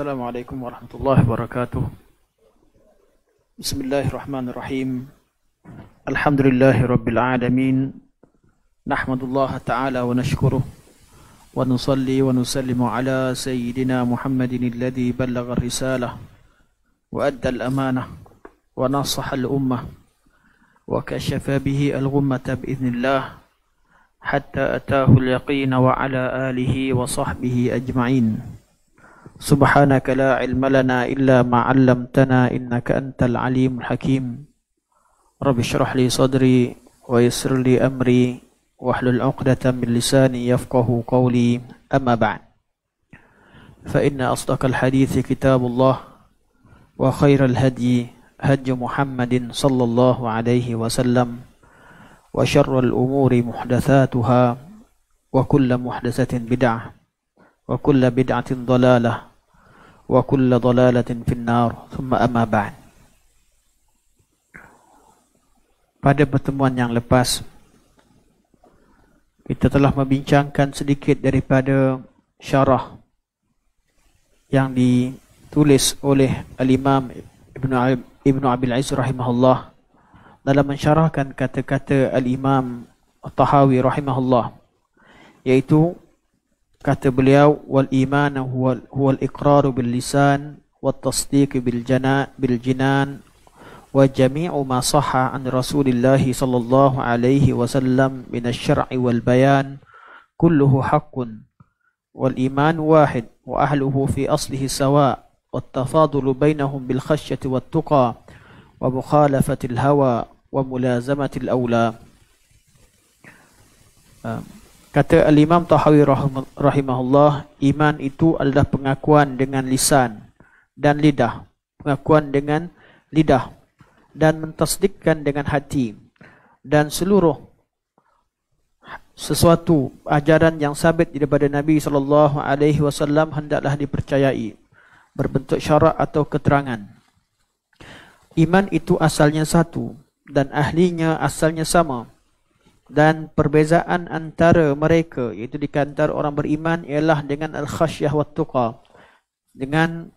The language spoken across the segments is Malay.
Assalamualaikum warahmatullahi wabarakatuh. Bismillahirrahmanirrahim. Alhamdulillahi rabbil alamin. Nahmadullah ta'ala wa nashkuruh. Wa nusalli wa nusallimu ala sayyidina Muhammadin alladhi ballagha risalah wa adda al-amanah wa nasaha al-ummah wa kashafa bihi al-ghummata bi'idhnillah hatta atahu al-yaqina wa ala alihi wa sahbihi ajma'in. Subhanaka la ilma lana illa ma 'allamtana innaka antal alimul hakim. Rabbi shrah li sadri wa yassir li amri wahlul 'uqdatam min lisani yafqahu qawli. Amma ba'd. Fa inna asdaqal hadithi kitabullah wa khairal hadyi hadyu Muhammadin sallallahu alaihi wasallam wa syarrul umuri muhdatsatuha wa kullu muhdatsatin bid'ah wa kullu bid'atin dhalalah wa kullu dhalalatin finnar. Thumma amma ba'd. Pada pertemuan yang lepas kita telah membincangkan sedikit daripada syarah yang ditulis oleh Al-Imam Ibnu Abil Izz rahimahullah dalam mensyarahkan kata-kata Al-Imam At-Tahawi rahimahullah, yaitu kata beliau, wal iman huwal iqraru bil lisan wat tasdiq bil jinan wa jami'u ma sahha an Rasulillah sallallahu alaihi wasallam min asy-syar'i wal bayan kulluhu haqqun wal iman wahid wa ahluhu fi aslihi sawa wat tafadulu bainahum bil khasyati wat tuqa wa mukhalafati al hawa wa mulazamati al aula. Kata Al-Imam Tahawi rahimahullah, iman itu adalah pengakuan dengan lisan dan lidah, pengakuan dengan lidah dan mentasdikkan dengan hati, dan seluruh sesuatu ajaran yang sabit daripada Nabi SAW hendaklah dipercayai berbentuk syarak atau keterangan. Iman itu asalnya satu dan ahlinya asalnya sama. Dan perbezaan antara mereka, iaitu di antara orang beriman, ialah dengan al-khasyah wa tuqa, dengan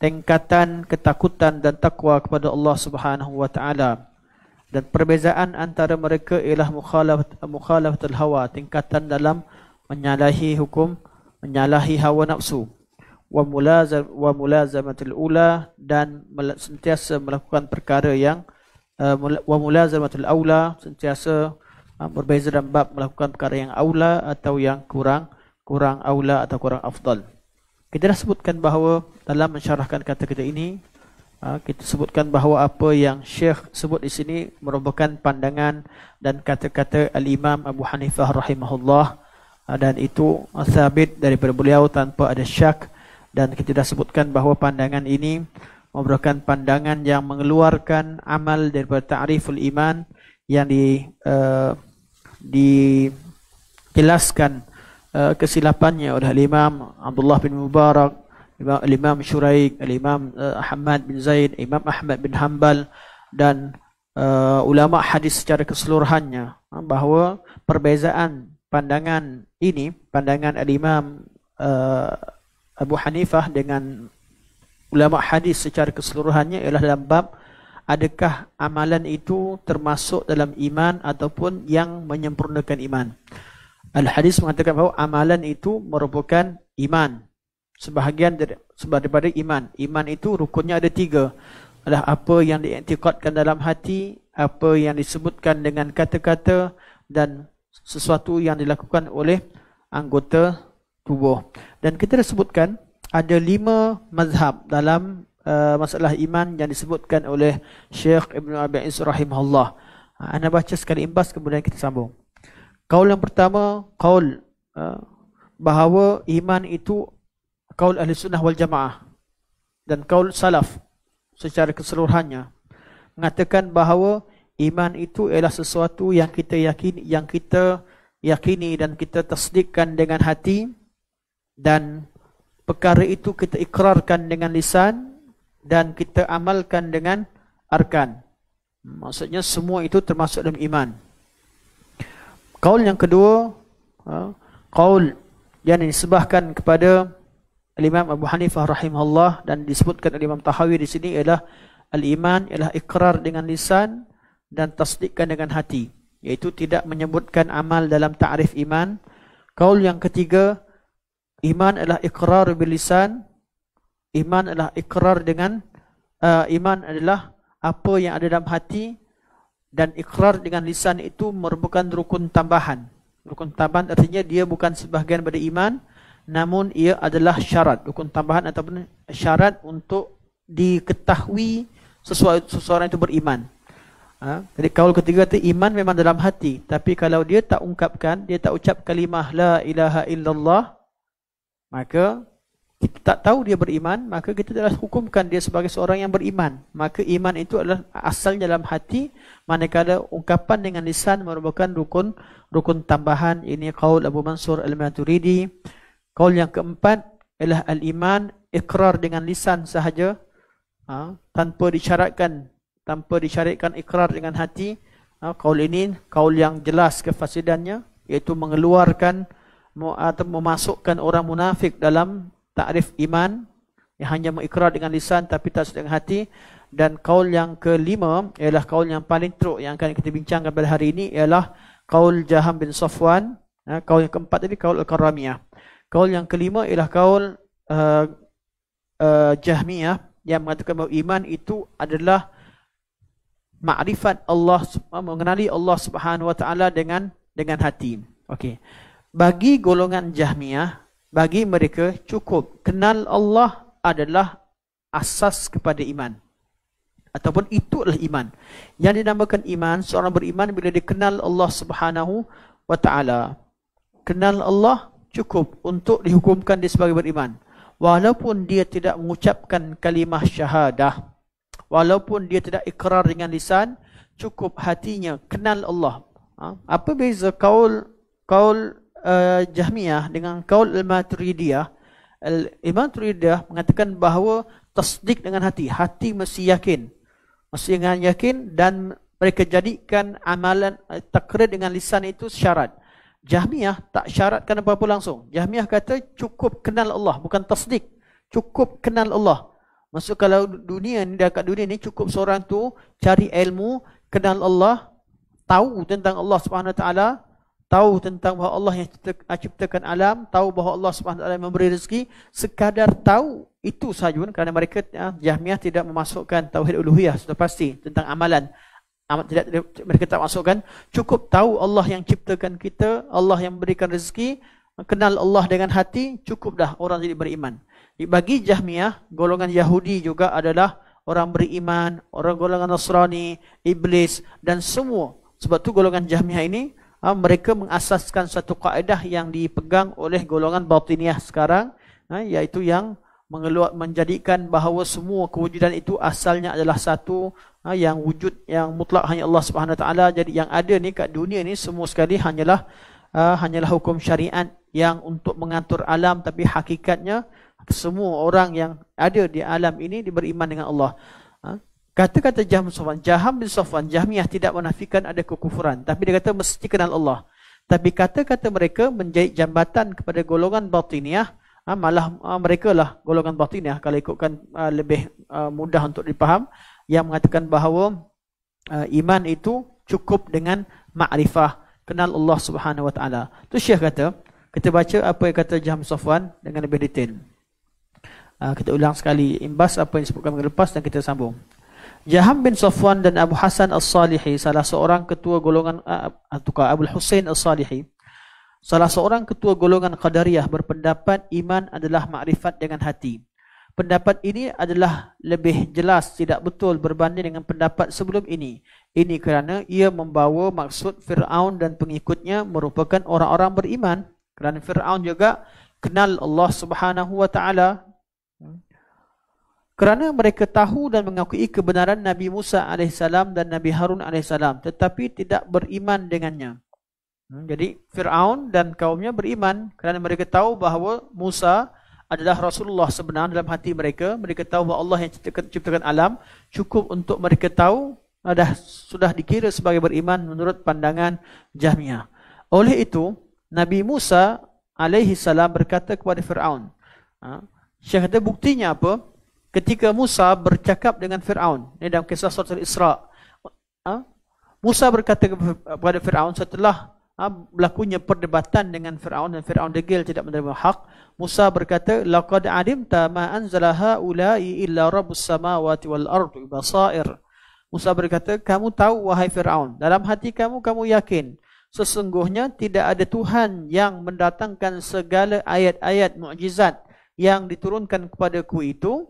tingkatan ketakutan dan takwa kepada Allah Subhanahu wa taala. Dan perbezaan antara mereka ialah mukhalafatul hawa, tingkatan dalam menyalahi hukum, menyalahi hawa nafsu, wa mulazamatul ula, dan sentiasa melakukan perkara yang wa mulazamatul aula, sentiasa berbeza dalam bab melakukan perkara yang aula atau yang kurang aula atau kurang afdal. Kita dah sebutkan bahawa dalam mensyarahkan kata-kata ini, kita sebutkan bahawa apa yang Syekh sebut di sini merupakan pandangan dan kata-kata Al-Imam Abu Hanifah rahimahullah, dan itu sabit daripada beliau tanpa ada syak. Dan kita dah sebutkan bahawa pandangan ini merupakan pandangan yang mengeluarkan amal daripada ta'riful iman yang dijelaskan kesilapannya oleh Imam Abdullah bin Mubarak, Imam Shuraik, Imam Ahmad bin Zaid, Imam Ahmad bin Hanbal, dan ulama hadis secara keseluruhannya, bahawa perbezaan pandangan ini, pandangan Al-Imam Abu Hanifah dengan ulama hadis secara keseluruhannya, ialah dalam bab adakah amalan itu termasuk dalam iman ataupun yang menyempurnakan iman. Al-hadis mengatakan bahawa amalan itu merupakan iman, sebahagian daripada iman. Iman itu rukunnya ada 3. Adalah apa yang diiktikadkan dalam hati, apa yang disebutkan dengan kata-kata, dan sesuatu yang dilakukan oleh anggota tubuh. Dan kita dah sebutkan ada 5 mazhab dalam masalah iman yang disebutkan oleh Syekh Ibnu Abil Izz rahimahullah. Anda baca sekali imbas, kemudian kita sambung. Kaul yang pertama, kaul bahawa iman itu kaul ahli sunnah wal jamaah, dan kaul salaf secara keseluruhannya mengatakan bahawa iman itu ialah sesuatu yang kita yakini dan kita tasdikkan dengan hati, dan perkara itu kita ikrarkan dengan lisan dan kita amalkan dengan arkan. Maksudnya semua itu termasuk dalam iman. Kaul yang kedua, kaul yang disebahkan kepada Imam Abu Hanifah rahimahullah dan disebutkan oleh Imam Tahawi di sini ialah al-iman ialah ikrar dengan lisan dan tasdikkan dengan hati, iaitu tidak menyebutkan amal dalam ta'rif iman. Kaul yang ketiga, iman adalah ikrar bil lisan. Iman adalah ikrar dengan iman adalah apa yang ada dalam hati, dan ikrar dengan lisan itu merupakan rukun tambahan. Rukun tambahan artinya dia bukan sebahagian daripada iman, namun ia adalah syarat, rukun tambahan ataupun syarat untuk diketahui seseorang itu beriman. Jadi kaul ketiga itu iman memang dalam hati, tapi kalau dia tak ungkapkan, dia tak ucap kalimah la ilaha illallah, maka kita tak tahu dia beriman, maka kita telah hukumkan dia sebagai seorang yang beriman. Maka iman itu adalah asalnya dalam hati, manakala ungkapan dengan lisan merupakan rukun tambahan. Ini qaul Abu Mansur Al-Maturidi. Qaul yang keempat ialah al-iman ikrar dengan lisan sahaja, tanpa disyaratkan ikrar dengan hati. Qaul ini qaul yang jelas kefasidannya, iaitu mengeluarkan atau memasukkan orang munafik dalam ta'rif iman, yang hanya mengikrar dengan lisan tapi tak dengan hati. Dan kaul yang kelima ialah kaul yang paling teruk yang akan kita bincangkan pada hari ini, ialah kaul Jaham bin Safwan. Kaul yang keempat tadi kaul Al-Karamiyah. Kaul yang kelima ialah kaul Jahmiyah, yang mengatakan bahawa iman itu adalah ma'rifat Allah, mengenali Allah Subhanahu wa taala dengan hati. Okey. Bagi golongan Jahmiyah, bagi mereka cukup kenal Allah adalah asas kepada iman, ataupun itu adalah iman. Yang dinamakan iman, seorang beriman bila dia kenal Allah Subhanahu wa taala. Kenal Allah cukup untuk dihukumkan dia sebagai beriman. Walaupun dia tidak mengucapkan kalimah syahadah, walaupun dia tidak ikrar dengan lisan, cukup hatinya kenal Allah. Apa beza kaul Jahmiyah dengan kaul Al-Maturidiyah? Al-Maturidiyah mengatakan bahawa tasdik dengan hati mesti yakin, dan mereka jadikan amalan takrir dengan lisan itu syarat. Jahmiyah tak syaratkan apa-apa langsung. Jahmiyah kata cukup kenal Allah, bukan tasdik, cukup kenal Allah. Maksud kalau dekat dunia ni cukup seorang tu cari ilmu, kenal Allah, tahu tentang Allah Subhanahu Wa Taala, tahu tentang bahawa Allah yang ciptakan alam, tahu bahawa Allah Subhanahu Wa Taala memberi rezeki, sekadar tahu itu sahaja. Kerana mereka Jahmiyah tidak memasukkan tauhid uluhiyah, sudah pasti tentang amalan. Mereka tak masukkan, cukup tahu Allah yang ciptakan kita, Allah yang memberikan rezeki, kenal Allah dengan hati, cukup dah orang jadi beriman. Bagi Jahmiyah, golongan Yahudi juga adalah orang beriman, orang golongan Nasrani, iblis dan semua. Sebab tu golongan Jahmiyah ini mereka mengasaskan satu kaedah yang dipegang oleh golongan Batiniyah sekarang, iaitu yang menjadikan bahawa semua kewujudan itu asalnya adalah satu, yang wujud yang mutlak hanya Allah Subhanahu Wa Taala. Jadi yang ada ni kat dunia ni semua sekali hanyalah hukum syariat yang untuk mengatur alam, tapi hakikatnya semua orang yang ada di alam ini beriman dengan Allah. Kata-kata Jaham bin Safwan, Jahmiyah tidak menafikan ada kekufuran, tapi dia kata mesti kenal Allah. Tapi kata-kata mereka menjadi jambatan kepada golongan Batiniyah. Malah mereka lah golongan Batiniyah, kalau ikutkan lebih mudah untuk dipaham, yang mengatakan bahawa iman itu cukup dengan ma'rifah, kenal Allah Subhanahu Wa Taala. Tu Syekh kata, kita baca apa yang kata Jaham Safwan dengan lebih detail. Kita ulang sekali imbas apa yang disebutkan minggu lepas dan kita sambung. Jaham bin Safwan dan Abu Hasan As-Salihi, salah seorang ketua golongan Abu Husain As-Salihi, salah seorang ketua golongan Qadariyah, berpendapat iman adalah makrifat dengan hati. Pendapat ini adalah lebih jelas tidak betul berbanding dengan pendapat sebelum ini. Ini kerana ia membawa maksud Fir'aun dan pengikutnya merupakan orang-orang beriman. Kerana Fir'aun juga kenal Allah Subhanahu Wa Taala. Kerana mereka tahu dan mengakui kebenaran Nabi Musa AS dan Nabi Harun AS, tetapi tidak beriman dengannya. Jadi Fir'aun dan kaumnya beriman kerana mereka tahu bahawa Musa adalah Rasulullah sebenar dalam hati mereka. Mereka tahu bahawa Allah yang ciptakan alam. Cukup untuk mereka tahu, sudah dikira sebagai beriman menurut pandangan Jahmiyah. Oleh itu, Nabi Musa alaihi salam berkata kepada Fir'aun, Syekh kata buktinya apa? Ketika Musa bercakap dengan Fir'aun. Ini dalam kisah surah Al-Isra. Musa berkata kepada Fir'aun setelah berlakunya perdebatan dengan Fir'aun dan Fir'aun degil tidak menerima hak. Musa berkata, laqad alimta ma anzala haula'i illa rabbus samawati wal ardi basair. Musa berkata, kamu tahu wahai Fir'aun, dalam hati kamu yakin sesungguhnya tidak ada Tuhan yang mendatangkan segala ayat-ayat mukjizat yang diturunkan kepadaku itu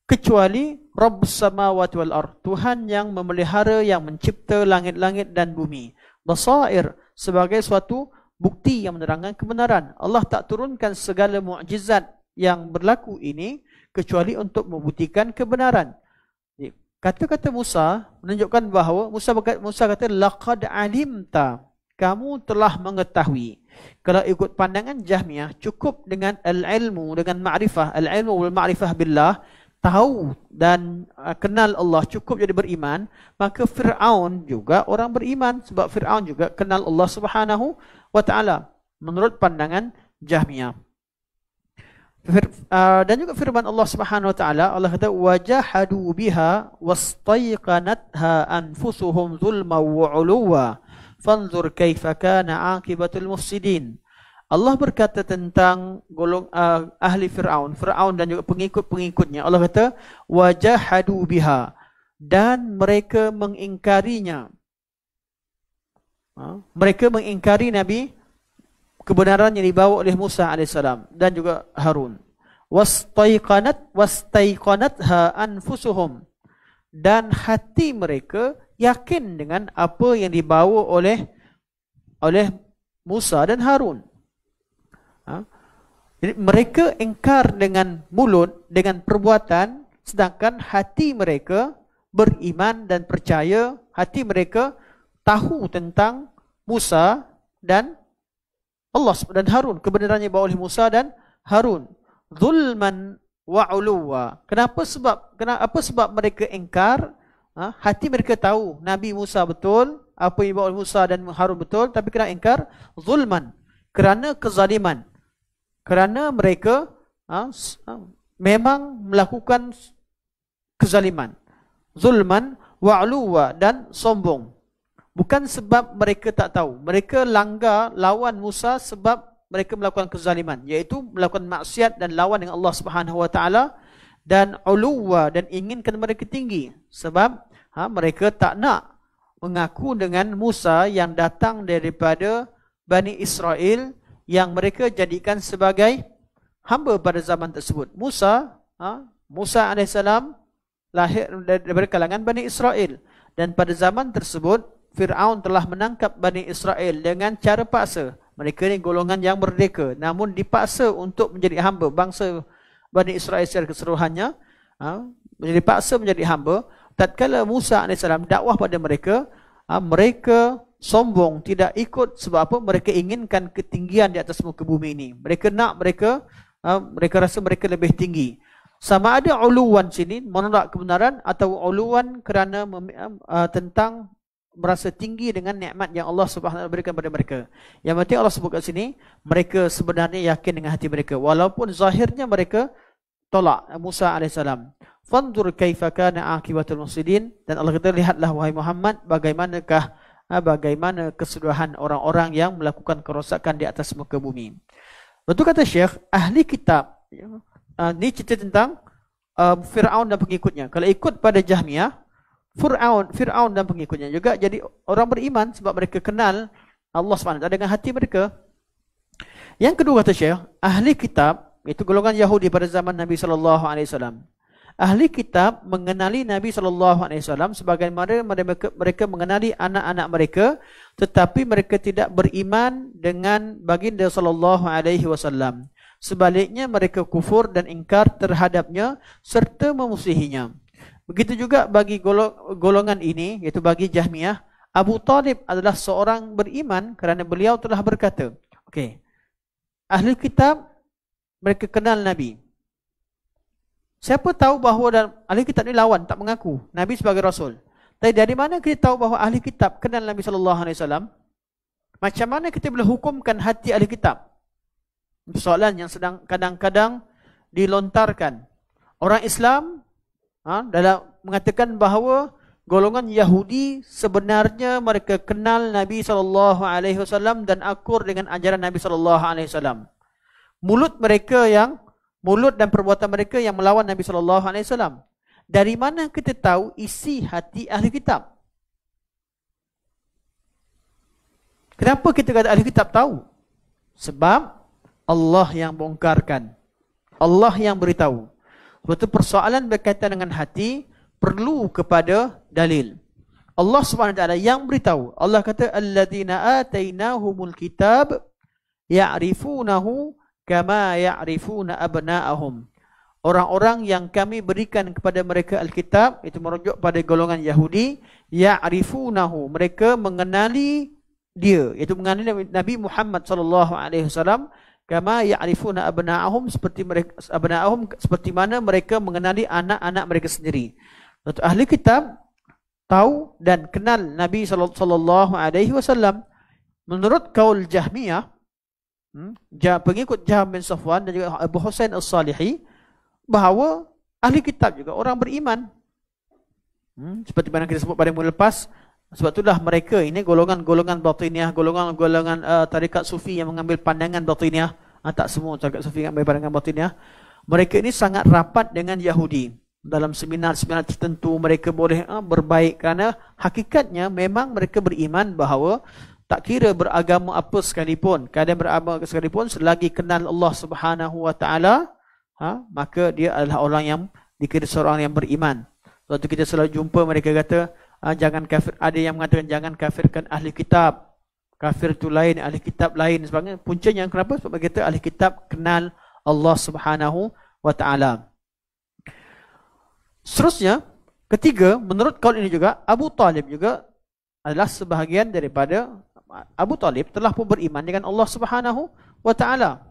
kecuali Rabbus samawati wal ard, Tuhan yang memelihara, yang mencipta langit-langit dan bumi. Basair, sebagai suatu bukti yang menerangkan kebenaran. Allah tak turunkan segala mukjizat yang berlaku ini kecuali untuk membuktikan kebenaran. Kata-kata Musa menunjukkan bahawa Musa kata laqad alimta, kamu telah mengetahui. Kalau ikut pandangan Jahmiyah, cukup dengan al-ilmu, dengan ma'rifah, al-ilmu wal ma'rifah billah, tahu dan kenal Allah, cukup jadi beriman. Maka Fir'aun juga orang beriman, sebab Fir'aun juga kenal Allah Subhanahu wa ta'ala menurut pandangan Jahmiyah. Dan juga firman Allah Subhanahu wa ta'ala, Allah kata wajahadu biha wastayqanatha anfusuhum zulma wa 'uluwa fanzur kaifa kana 'aqibatul mufsidin. Allah berkata tentang ahli Fir'aun dan juga pengikut-pengikutnya. Allah kata wajahadu biha, dan mereka mengingkarinya. Mereka mengingkari Nabi, kebenaran yang dibawa oleh Musa AS dan juga Harun. Wastaiqanatha anfusuhum, dan hati mereka yakin dengan apa yang dibawa oleh Musa dan Harun. Jadi mereka ingkar dengan mulut, dengan perbuatan, sedangkan hati mereka beriman dan percaya. Hati mereka tahu tentang Musa dan Allah dan Harun, kebenarannya bawa oleh Musa dan Harun. Zulman wa 'uluwa. Apa sebab mereka ingkar? Hati mereka tahu Nabi Musa betul, apa yang dibawa oleh Musa dan Harun betul, tapi kena ingkar zulman, kerana kezaliman. Kerana mereka memang melakukan kezaliman. Zulman wa 'uluwa, dan sombong. Bukan sebab mereka tak tahu. Mereka langgar lawan Musa sebab mereka melakukan kezaliman, iaitu melakukan maksiat dan lawan dengan Allah Subhanahu wa taala, dan 'uluwa, dan inginkan mereka tinggi sebab mereka tak nak mengaku dengan Musa yang datang daripada Bani Israel, yang mereka jadikan sebagai hamba pada zaman tersebut. Musa AS lahir daripada kalangan Bani Israel, dan pada zaman tersebut Fir'aun telah menangkap Bani Israel dengan cara paksa. Mereka ni golongan yang merdeka, namun dipaksa untuk menjadi hamba. Bangsa Bani Israel secara keseluruhannya dipaksa menjadi hamba. Tatkala Musa AS dakwah pada mereka, mereka sombong, tidak ikut. Sebab apa? Mereka inginkan ketinggian di atas muka bumi ini. Mereka nak, mereka rasa mereka lebih tinggi. Sama ada uluwan sini menolak kebenaran, atau uluwan kerana tentang merasa tinggi dengan nikmat yang Allah Subhanahu wa taala berikan kepada mereka. Yang penting Allah sebut kat sini, mereka sebenarnya yakin dengan hati mereka, walaupun zahirnya mereka tolak Musa AS. Fanzur kaifa kana aqibatul mufsidin. Dan Allah kata, lihatlah wahai Muhammad, bagaimana kesudahan orang-orang yang melakukan kerosakan di atas muka bumi. Betul kata Syekh, ahli kitab, ni cerita tentang Fir'aun dan pengikutnya. Kalau ikut pada Jahmiyah, Fir'aun dan pengikutnya juga jadi orang beriman sebab mereka kenal Allah SWT dengan hati mereka. Yang kedua kata Syekh, ahli kitab, itu golongan Yahudi pada zaman Nabi SAW. Ahli kitab mengenali Nabi SAW sebagaimana mereka mengenali anak-anak mereka, tetapi mereka tidak beriman dengan baginda SAW. Sebaliknya mereka kufur dan ingkar terhadapnya serta memusuhinya. Begitu juga bagi golongan ini, iaitu bagi Jahmiyah, Abu Talib adalah seorang beriman kerana beliau telah berkata, ahli kitab mereka kenal Nabi. Siapa tahu bahawa ahli kitab ni lawan, tak mengaku Nabi sebagai Rasul. Tapi dari mana kita tahu bahawa ahli kitab kenal Nabi SAW? Macam mana kita boleh hukumkan hati ahli kitab? Soalan yang sedang kadang-kadang dilontarkan. Orang Islam dalam mengatakan bahawa golongan Yahudi sebenarnya mereka kenal Nabi SAW dan akur dengan ajaran Nabi SAW. Mulut dan perbuatan mereka yang melawan Nabi SAW. Dari mana kita tahu isi hati ahli kitab? Kenapa kita kata ahli kitab tahu? Sebab Allah yang bongkarkan. Allah yang beritahu. Sebab itu persoalan berkaitan dengan hati perlu kepada dalil. Allah Subhanahu wa taala yang beritahu. Allah kata alladzina atainahumul kitab ya'rifunahu kama ya'rifuna abna'ahum. Orang-orang yang kami berikan kepada mereka Alkitab, itu merujuk pada golongan Yahudi, ya'rifunahu, mereka mengenali dia, iaitu mengenali Nabi Muhammad sallallahu alaihi wasallam, kama ya'rifuna abna'ahum, seperti mana mereka mengenali anak-anak mereka sendiri. Ahli kitab tahu dan kenal Nabi sallallahu alaihi wasallam. Menurut kaul Jahmiyah, pengikut Jahm bin Safwan dan juga Abu Husain As-Salihi, bahawa ahli kitab juga orang beriman. Seperti mana kita sebut pada minggu lepas, sebab itulah mereka ini golongan-golongan batiniah, golongan-golongan tarikat sufi yang mengambil pandangan batiniah. Tak semua tarikat sufi yang mengambil pandangan batiniah. Mereka ini sangat rapat dengan Yahudi. Dalam seminar-seminar tertentu mereka boleh berbaik, kerana hakikatnya memang mereka beriman bahawa tak kira beragama apa sekalipun, keadaan beragama sekalipun, selagi kenal Allah Subhanahu wa taala, maka dia adalah orang yang dikira seorang yang beriman. Sebab itu kita selalu jumpa mereka kata jangan kafir. Ada yang mengatakan jangan kafirkan ahli kitab. Kafir itu lain, ahli kitab lain sebagainya. Puncanya kenapa? Sebab kita ahli kitab kenal Allah Subhanahu wa taala. Seterusnya, ketiga, menurut kaul ini juga Abu Talib juga adalah sebahagian daripada Abu Talib telah pun beriman dengan Allah Subhanahu wa taala.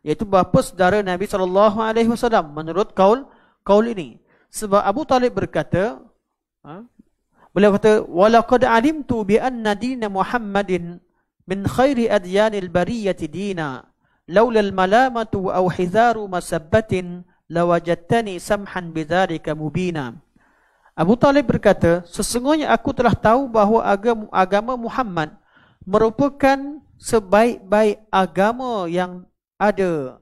Iaitu bapa saudara Nabi SAW menurut kaul ini. Sebab Abu Talib berkata, beliau kata, walaqad alimtu bi anna dina Muhammadin min khairi adyanil bariyati dina laula al malamatu aw hizaru masabbatin lawajadtani samhan bidzalika mubina. Abu Talib berkata, sesungguhnya aku telah tahu bahawa agama Muhammad merupakan sebaik-baik agama yang ada.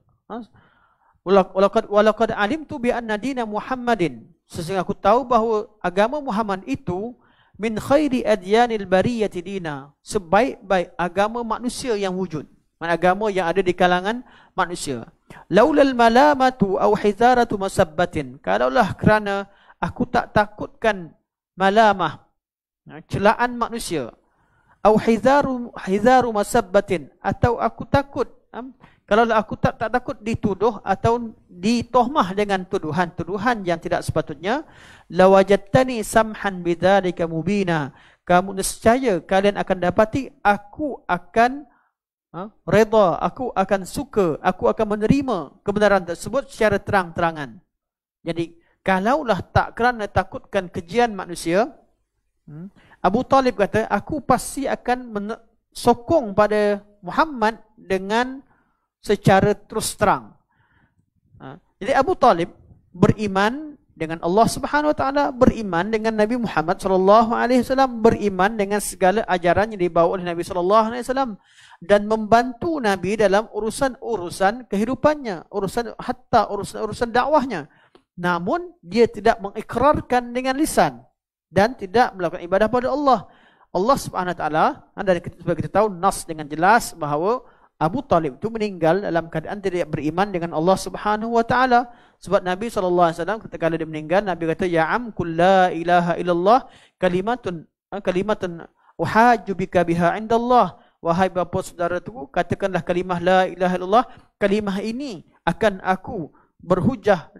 Walaqad alimtu bi anna dina Muhammadin, sesungguhnya aku tahu bahawa agama Muhammad itu min khairi adyanil bariyati dina, sebaik-baik agama manusia yang wujud, agama yang ada di kalangan manusia. Laulal malamatu aw hizaratu masabbatin, kalaulah kerana aku tak takutkan malamah, celaan manusia, aw hizaru masabbatin, atau aku takut, kalaulah aku tak takut dituduh atau ditohmah dengan tuduhan-tuduhan yang tidak sepatutnya, lawajadtani samhan bidzalika mubina, kamu nescaya kalian akan dapati aku akan redha, aku akan suka, aku akan menerima kebenaran tersebut secara terang-terangan. Jadi kalaulah tak kerana takutkan kejian manusia, Abu Talib kata, aku pasti akan sokong pada Muhammad dengan secara terus terang. Jadi Abu Talib beriman dengan Allah Subhanahu wa taala, beriman dengan Nabi Muhammad sallallahu alaihi wasallam, beriman dengan segala ajaran yang dibawa oleh Nabi sallallahu alaihi wasallam, dan membantu Nabi dalam urusan-urusan kehidupannya, urusan dakwahnya. Namun dia tidak mengikrarkan dengan lisan dan tidak melakukan ibadah pada Allah. Allah Subhanahu wa taala, dan kita tahu nas dengan jelas bahawa Abu Talib itu meninggal dalam keadaan tidak beriman dengan Allah Subhanahu wa taala. Sebab Nabi SAW ketika dia meninggal, Nabi kata, ya am kul la ilaha illallah kalimatun uhajju bika biha indallah. Wahai bapa saudara tu, katakanlah kalimah la ilaha illallah, kalimah ini akan aku berhujah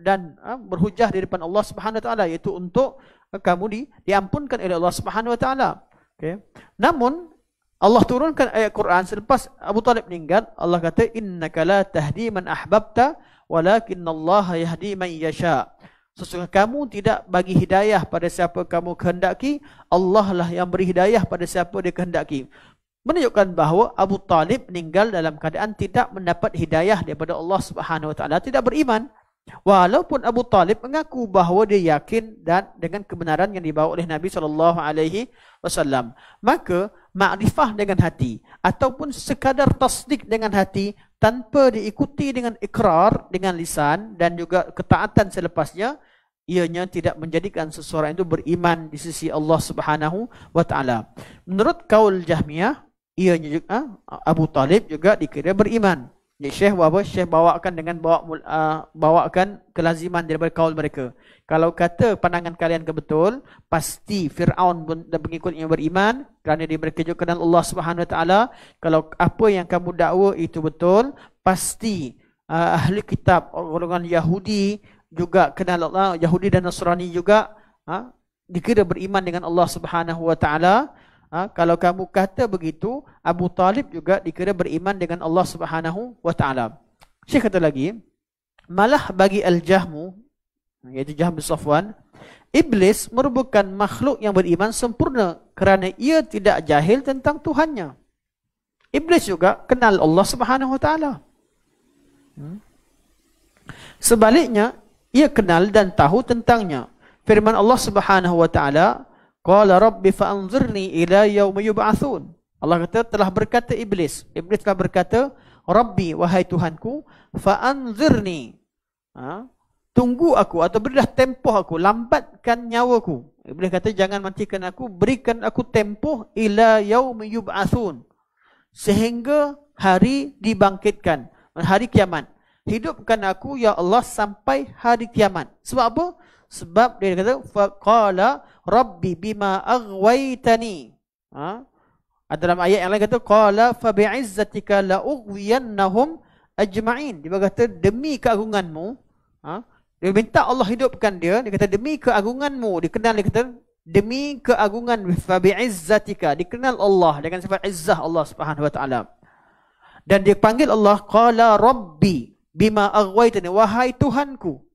di depan Allah Subhanahu wa taala, iaitu untuk kamu diampunkan oleh Allah Subhanahu wa taala. Okay. Namun Allah turunkan ayat Quran selepas Abu Talib meninggal. Allah kata, innaka la tahdi man ahbabta walakinallaha yahdi man yasha. Sesungguhnya kamu tidak bagi hidayah pada siapa kamu kehendaki, Allah lah yang beri hidayah pada siapa dia kehendaki. menunjukkan bahawa Abu Talib meninggal dalam keadaan tidak mendapat hidayah daripada Allah Subhanahu Wa Taala, tidak beriman. Walaupun Abu Talib mengaku bahawa dia yakin dan dengan kebenaran yang dibawa oleh Nabi SAW, maka makrifah dengan hati ataupun sekadar tasdik dengan hati tanpa diikuti dengan ikrar dengan lisan dan juga ketaatan selepasnya, ianya tidak menjadikan seseorang itu beriman di sisi Allah Subhanahu Wa Taala. Menurut kaul Jahmiyah, ianya juga Abu Talib juga dikira beriman. Jadi Syekh bawakan dengan bawakan kelaziman daripada kaul mereka. Kalau kata pandangan kalian ke betul, pasti Fir'aun dan pengikutnya beriman kerana dia mereka juga kenal Allah Subhanahu Wa Taala. Kalau apa yang kamu dakwa itu betul, pasti ahli kitab golongan Yahudi juga kenal Allah, Yahudi dan Nasrani juga dikira beriman dengan Allah Subhanahu Wa Taala. Kalau kamu kata begitu, Abu Talib juga dikira beriman dengan Allah Subhanahu Wa Taala. Syekh kata lagi, malah bagi Al-Jahmu, iaitu Jahm bin Safwan, iblis merupakan makhluk yang beriman sempurna kerana ia tidak jahil tentang Tuhannya. Iblis juga kenal Allah Subhanahu Wa Taala. Sebaliknya, ia kenal dan tahu tentangnya. Firman Allah Subhanahu Wa Taala, qala rabbi fa'anzirni ila yaumi yub'atsun. Allah kata, telah berkata iblis telah berkata, Rabbi, wahai Tuhanku, fa'anzirni, tunggu aku atau berilah tempoh aku, lambatkan nyawaku. Iblis kata, jangan matikan aku, berikan aku tempoh ila yaumi yub'atsun, sehingga hari dibangkitkan, hari kiamat. Hidupkan aku ya Allah sampai hari kiamat. Sebab apa? Sebab dia kata, faqala rabbi bima aghwaytani. Dalam ayat yang lain kata, qala fa bi'izzatika la ughwiyannahum ajma'in. Dia kata, demi keagunganmu, dia minta Allah hidupkan dia kata demi keagunganmu, dikenal, dia kata demi keagungan, fa bi'izzatika, dikenal Allah dengan sifat izzah Allah Subhanahu Wa Taala. Dan dia panggil Allah, qala rabbi bima aghwaytani, wahai Tuhanku,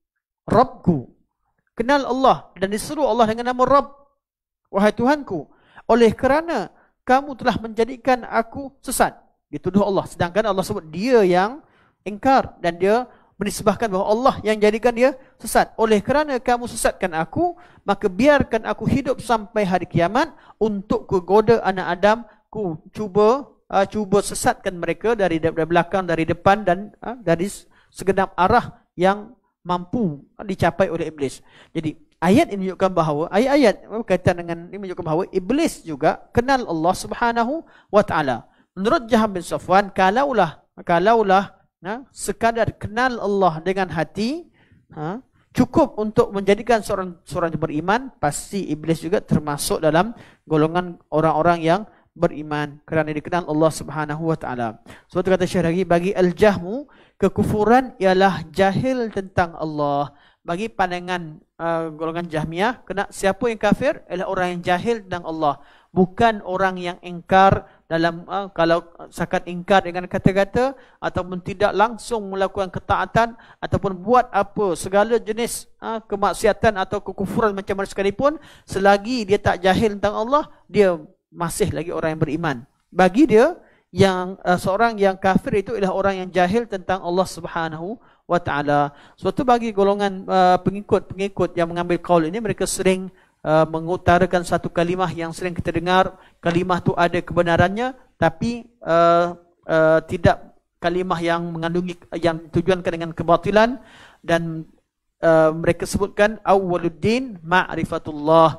Rabbku. Kenal Allah dan diseru Allah dengan nama Rabb, wahai Tuhanku, oleh kerana kamu telah menjadikan aku sesat. Dituduh Allah, sedangkan Allah sebut dia yang ingkar dan dia menisbahkan bahawa Allah yang jadikan dia sesat. Oleh kerana kamu sesatkan aku, maka biarkan aku hidup sampai hari kiamat untuk kugoda anak Adam, ku cuba sesatkan mereka dari belakang, dari depan dan dari segenap arah yang mampu dicapai oleh iblis. Jadi ayat ini menunjukkan bahawa ayat-ayat berkaitan dengan ini menunjukkan bahawa iblis juga kenal Allah Subhanahu Wa Taala. Menurut Jahm bin Safwan, kalaulah sekadar kenal Allah dengan hati cukup untuk menjadikan seorang beriman, pasti iblis juga termasuk dalam golongan orang-orang yang beriman kerana dikenal Allah Subhanahu Wa Taala. Sebab itu kata Syekh lagi, bagi Al-Jahmu, kekufuran ialah jahil tentang Allah. Bagi pandangan golongan Jahmiyah, siapa yang kafir ialah orang yang jahil tentang Allah, bukan orang yang ingkar dalam kalau sakat ingkar dengan kata-kata ataupun tidak langsung melakukan ketaatan ataupun buat apa segala jenis kemaksiatan atau kekufuran macam mana sekalipun, selagi dia tak jahil tentang Allah, dia masih lagi orang yang beriman. Bagi dia, yang seorang yang kafir itu ialah orang yang jahil tentang Allah Subhanahu Wa Taala. Suatu bagi golongan pengikut yang mengambil kaul ini, mereka sering mengutarakan satu kalimah yang sering kita dengar, kalimah tu ada kebenarannya, tapi tidak kalimah yang mengandungi, yang tujuankan dengan kebatilan, dan mereka sebutkan awwaluddin ma'rifatullah.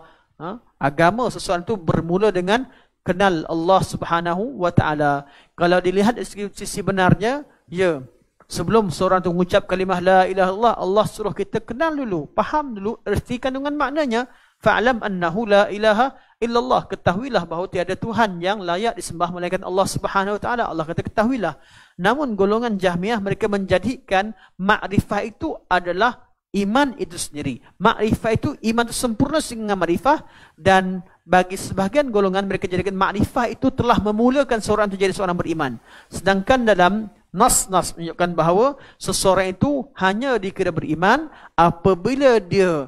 Agama sesuatu itu bermula dengan kenal Allah Subhanahu Wa Taala. Kalau dilihat dari sisi benarnya, ya, sebelum seorang itu mengucap kalimah la ilaha illallah, Allah suruh kita kenal dulu, faham dulu erti kandungan maknanya. Fa'lam annahu la ilaha illallah, ketahuilah bahawa tiada Tuhan yang layak disembah melainkan Allah Subhanahu Wa Taala. Allah kata ketahuilah. Namun golongan Jahmiyah, mereka menjadikan makrifah itu adalah iman itu sendiri. Makrifah itu iman itu sempurna sehingga makrifah, dan bagi sebahagian golongan mereka jadikan makrifah itu telah memulakan seorang itu jadi seorang beriman. Sedangkan dalam nas-nas menunjukkan bahawa seseorang itu hanya dikira beriman apabila dia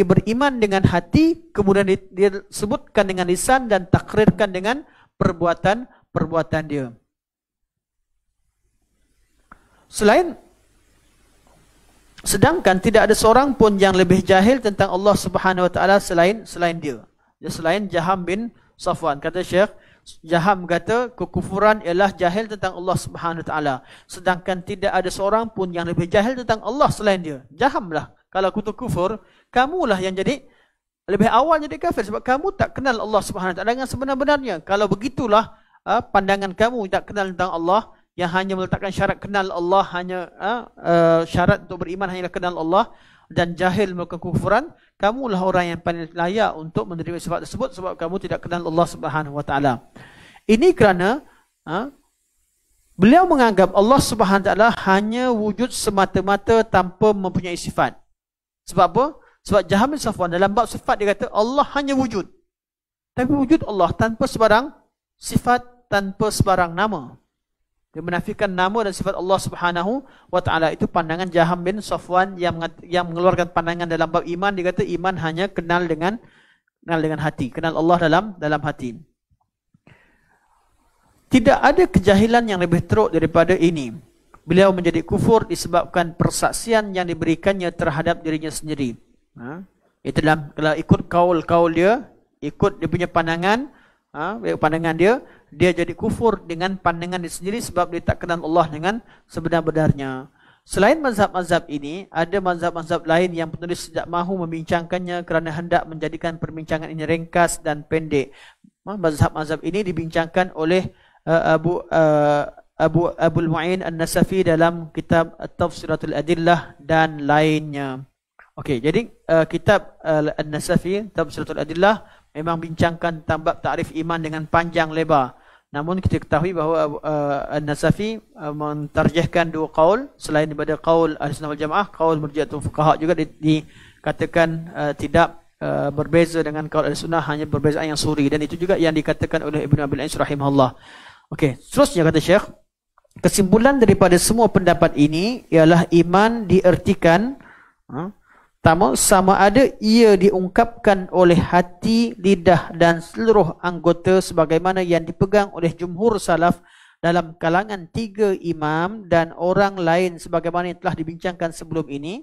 beriman dengan hati, kemudian dia sebutkan dengan lisan dan takrirkan dengan perbuatan dia. Sedangkan tidak ada seorang pun yang lebih jahil tentang Allah Subhanahu Wa Taala selain dia. Selain Jaham bin Safwan. Kata Syekh, Jaham kata kekufuran ialah jahil tentang Allah Subhanahu Wa Taala. Sedangkan tidak ada seorang pun yang lebih jahil tentang Allah selain dia. Jaham lah. Kalau kutuk kufur, kamulah yang jadi lebih awal jadi kafir sebab kamu tak kenal Allah Subhanahu Wa Taala dengan sebenar-benarnya. Kalau begitulah pandangan kamu tak kenal tentang Allah, yang hanya meletakkan syarat kenal Allah, hanya syarat untuk beriman hanyalah kenal Allah, dan jahil melakukan kufuran, kamulah orang yang paling layak untuk menerima sifat tersebut sebab kamu tidak kenal Allah Subhanahu Wa Taala. Ini kerana beliau menganggap Allah Subhanahu Wa Taala hanya wujud semata-mata tanpa mempunyai sifat. Sebab apa? Sebab Jaham bin Safwan dalam bab sifat dia kata Allah hanya wujud. Tapi wujud Allah tanpa sebarang sifat, tanpa sebarang nama. Dia menafikan nama dan sifat Allah Subhanahu Wa Taala. Itu pandangan Jaham bin Safwan yang mengeluarkan pandangan dalam bab iman. Dia kata iman hanya kenal dengan hati, kenal Allah dalam hati. Tidak ada kejahilan yang lebih teruk daripada ini. Beliau menjadi kufur disebabkan persaksian yang diberikannya terhadap dirinya sendiri. Itu dalam, kalau ikut kaul dia, ikut dia punya pandangan, pandangan dia jadi kufur dengan pandangan dia sendiri sebab dia tak kenal Allah dengan sebenar-benarnya. Selain mazhab-mazhab ini, ada mazhab-mazhab lain yang penulis tidak mahu membincangkannya kerana hendak menjadikan perbincangan ini ringkas dan pendek. Mazhab-mazhab ini dibincangkan oleh Abul Mu'in An-Nasafi dalam kitab Tafsiratul Adillah dan lainnya. Okey, jadi kitab An-Nasafi Tafsiratul Adillah memang bincangkan tentang bab takrif iman dengan panjang lebar. Namun kita ketahui bahawa An-Nasafi mentarjihkan dua qaul selain daripada qaul Ahlussunnah wal Jamaah, qaul Murji'atul Fuqaha juga dikatakan tidak berbeza dengan qaul Ahlussunnah, hanya perbezaan yang suri, dan itu juga yang dikatakan oleh Ibnu Abil Ais rahimahullah. Okey, seterusnya kata Syekh, kesimpulan daripada semua pendapat ini ialah iman diertikan sama ada ia diungkapkan oleh hati, lidah dan seluruh anggota sebagaimana yang dipegang oleh jumhur salaf dalam kalangan tiga imam dan orang lain sebagaimana yang telah dibincangkan sebelum ini.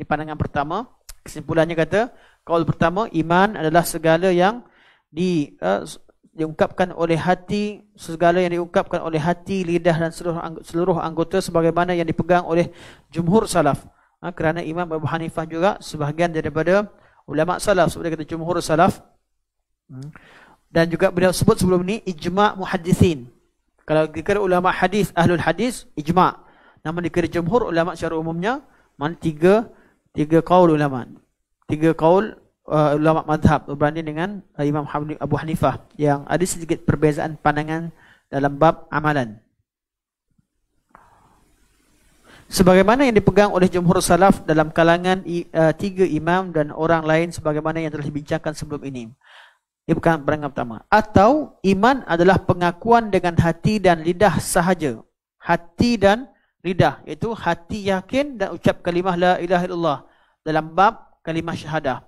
Ini pandangan pertama. Kesimpulannya kata, kaul pertama, iman adalah segala yang diungkapkan oleh hati, segala yang diungkapkan oleh hati, lidah dan seluruh anggota sebagaimana yang dipegang oleh jumhur salaf. Kerana Imam Abu Hanifah juga sebahagian daripada ulama salaf, seperti kata jumhur salaf. Dan juga beliau sebut sebelum ini ijma' muhaddithin. Kalau dikira ulama hadis, ahlul hadis, ijma'. Namun dikira jumhur ulama secara umumnya, mana tiga qaul ulama. Tiga qaul ulama madhab berbanding dengan Imam Abu Hanifah yang ada sedikit perbezaan pandangan dalam bab amalan. Sebagaimana yang dipegang oleh jumhur salaf dalam kalangan tiga imam dan orang lain sebagaimana yang telah dibincangkan sebelum ini. Ini bukan pandangan pertama. Atau iman adalah pengakuan dengan hati dan lidah sahaja. Hati dan lidah, iaitu hati yakin dan ucap kalimah la ilaha illallah dalam bab kalimah syahadah.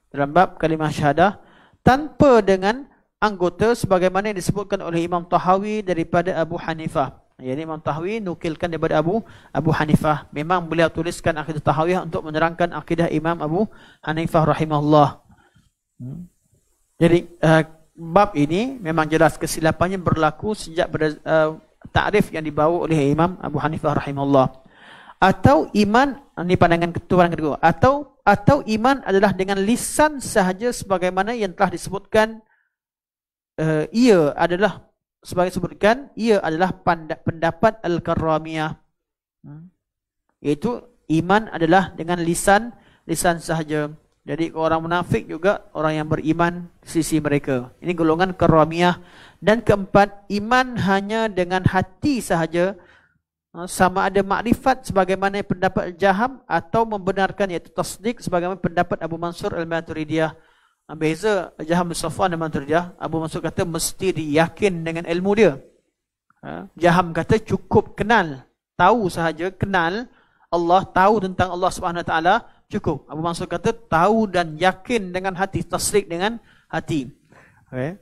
Dalam bab kalimah syahadah tanpa dengan anggota sebagaimana yang disebutkan oleh Imam Tahawi daripada Abu Hanifah. Jadi Imam Tahawi nukilkan daripada Abu Hanifah. Memang beliau tuliskan akidah Tahawiyah untuk menerangkan akidah Imam Abu Hanifah rahimahullah. Jadi bab ini memang jelas kesilapannya berlaku sejak takrif yang dibawa oleh Imam Abu Hanifah rahimahullah. Atau iman, ini pandangan kedua, atau iman adalah dengan lisan sahaja sebagaimana yang telah disebutkan, ia adalah pendapat Al-Karramiyah, iaitu iman adalah dengan lisan sahaja. Jadi orang munafik juga orang yang beriman sisi mereka. Ini golongan Karramiyah. Dan keempat, iman hanya dengan hati sahaja, sama ada makrifat sebagaimana pendapat Al-Jaham atau membenarkan iaitu tasdik sebagaimana pendapat Abu Mansur Al-Maturidiyah. Beza Jaham bin Safwan dan Maturidiyah. Abu Mansur kata mesti diyakin dengan ilmu dia. Jaham kata cukup kenal, tahu sahaja, kenal Allah, tahu tentang Allah Subhanahu Wa Taala cukup. Abu Mansur kata tahu dan yakin dengan hati, tasdik dengan hati. Okay.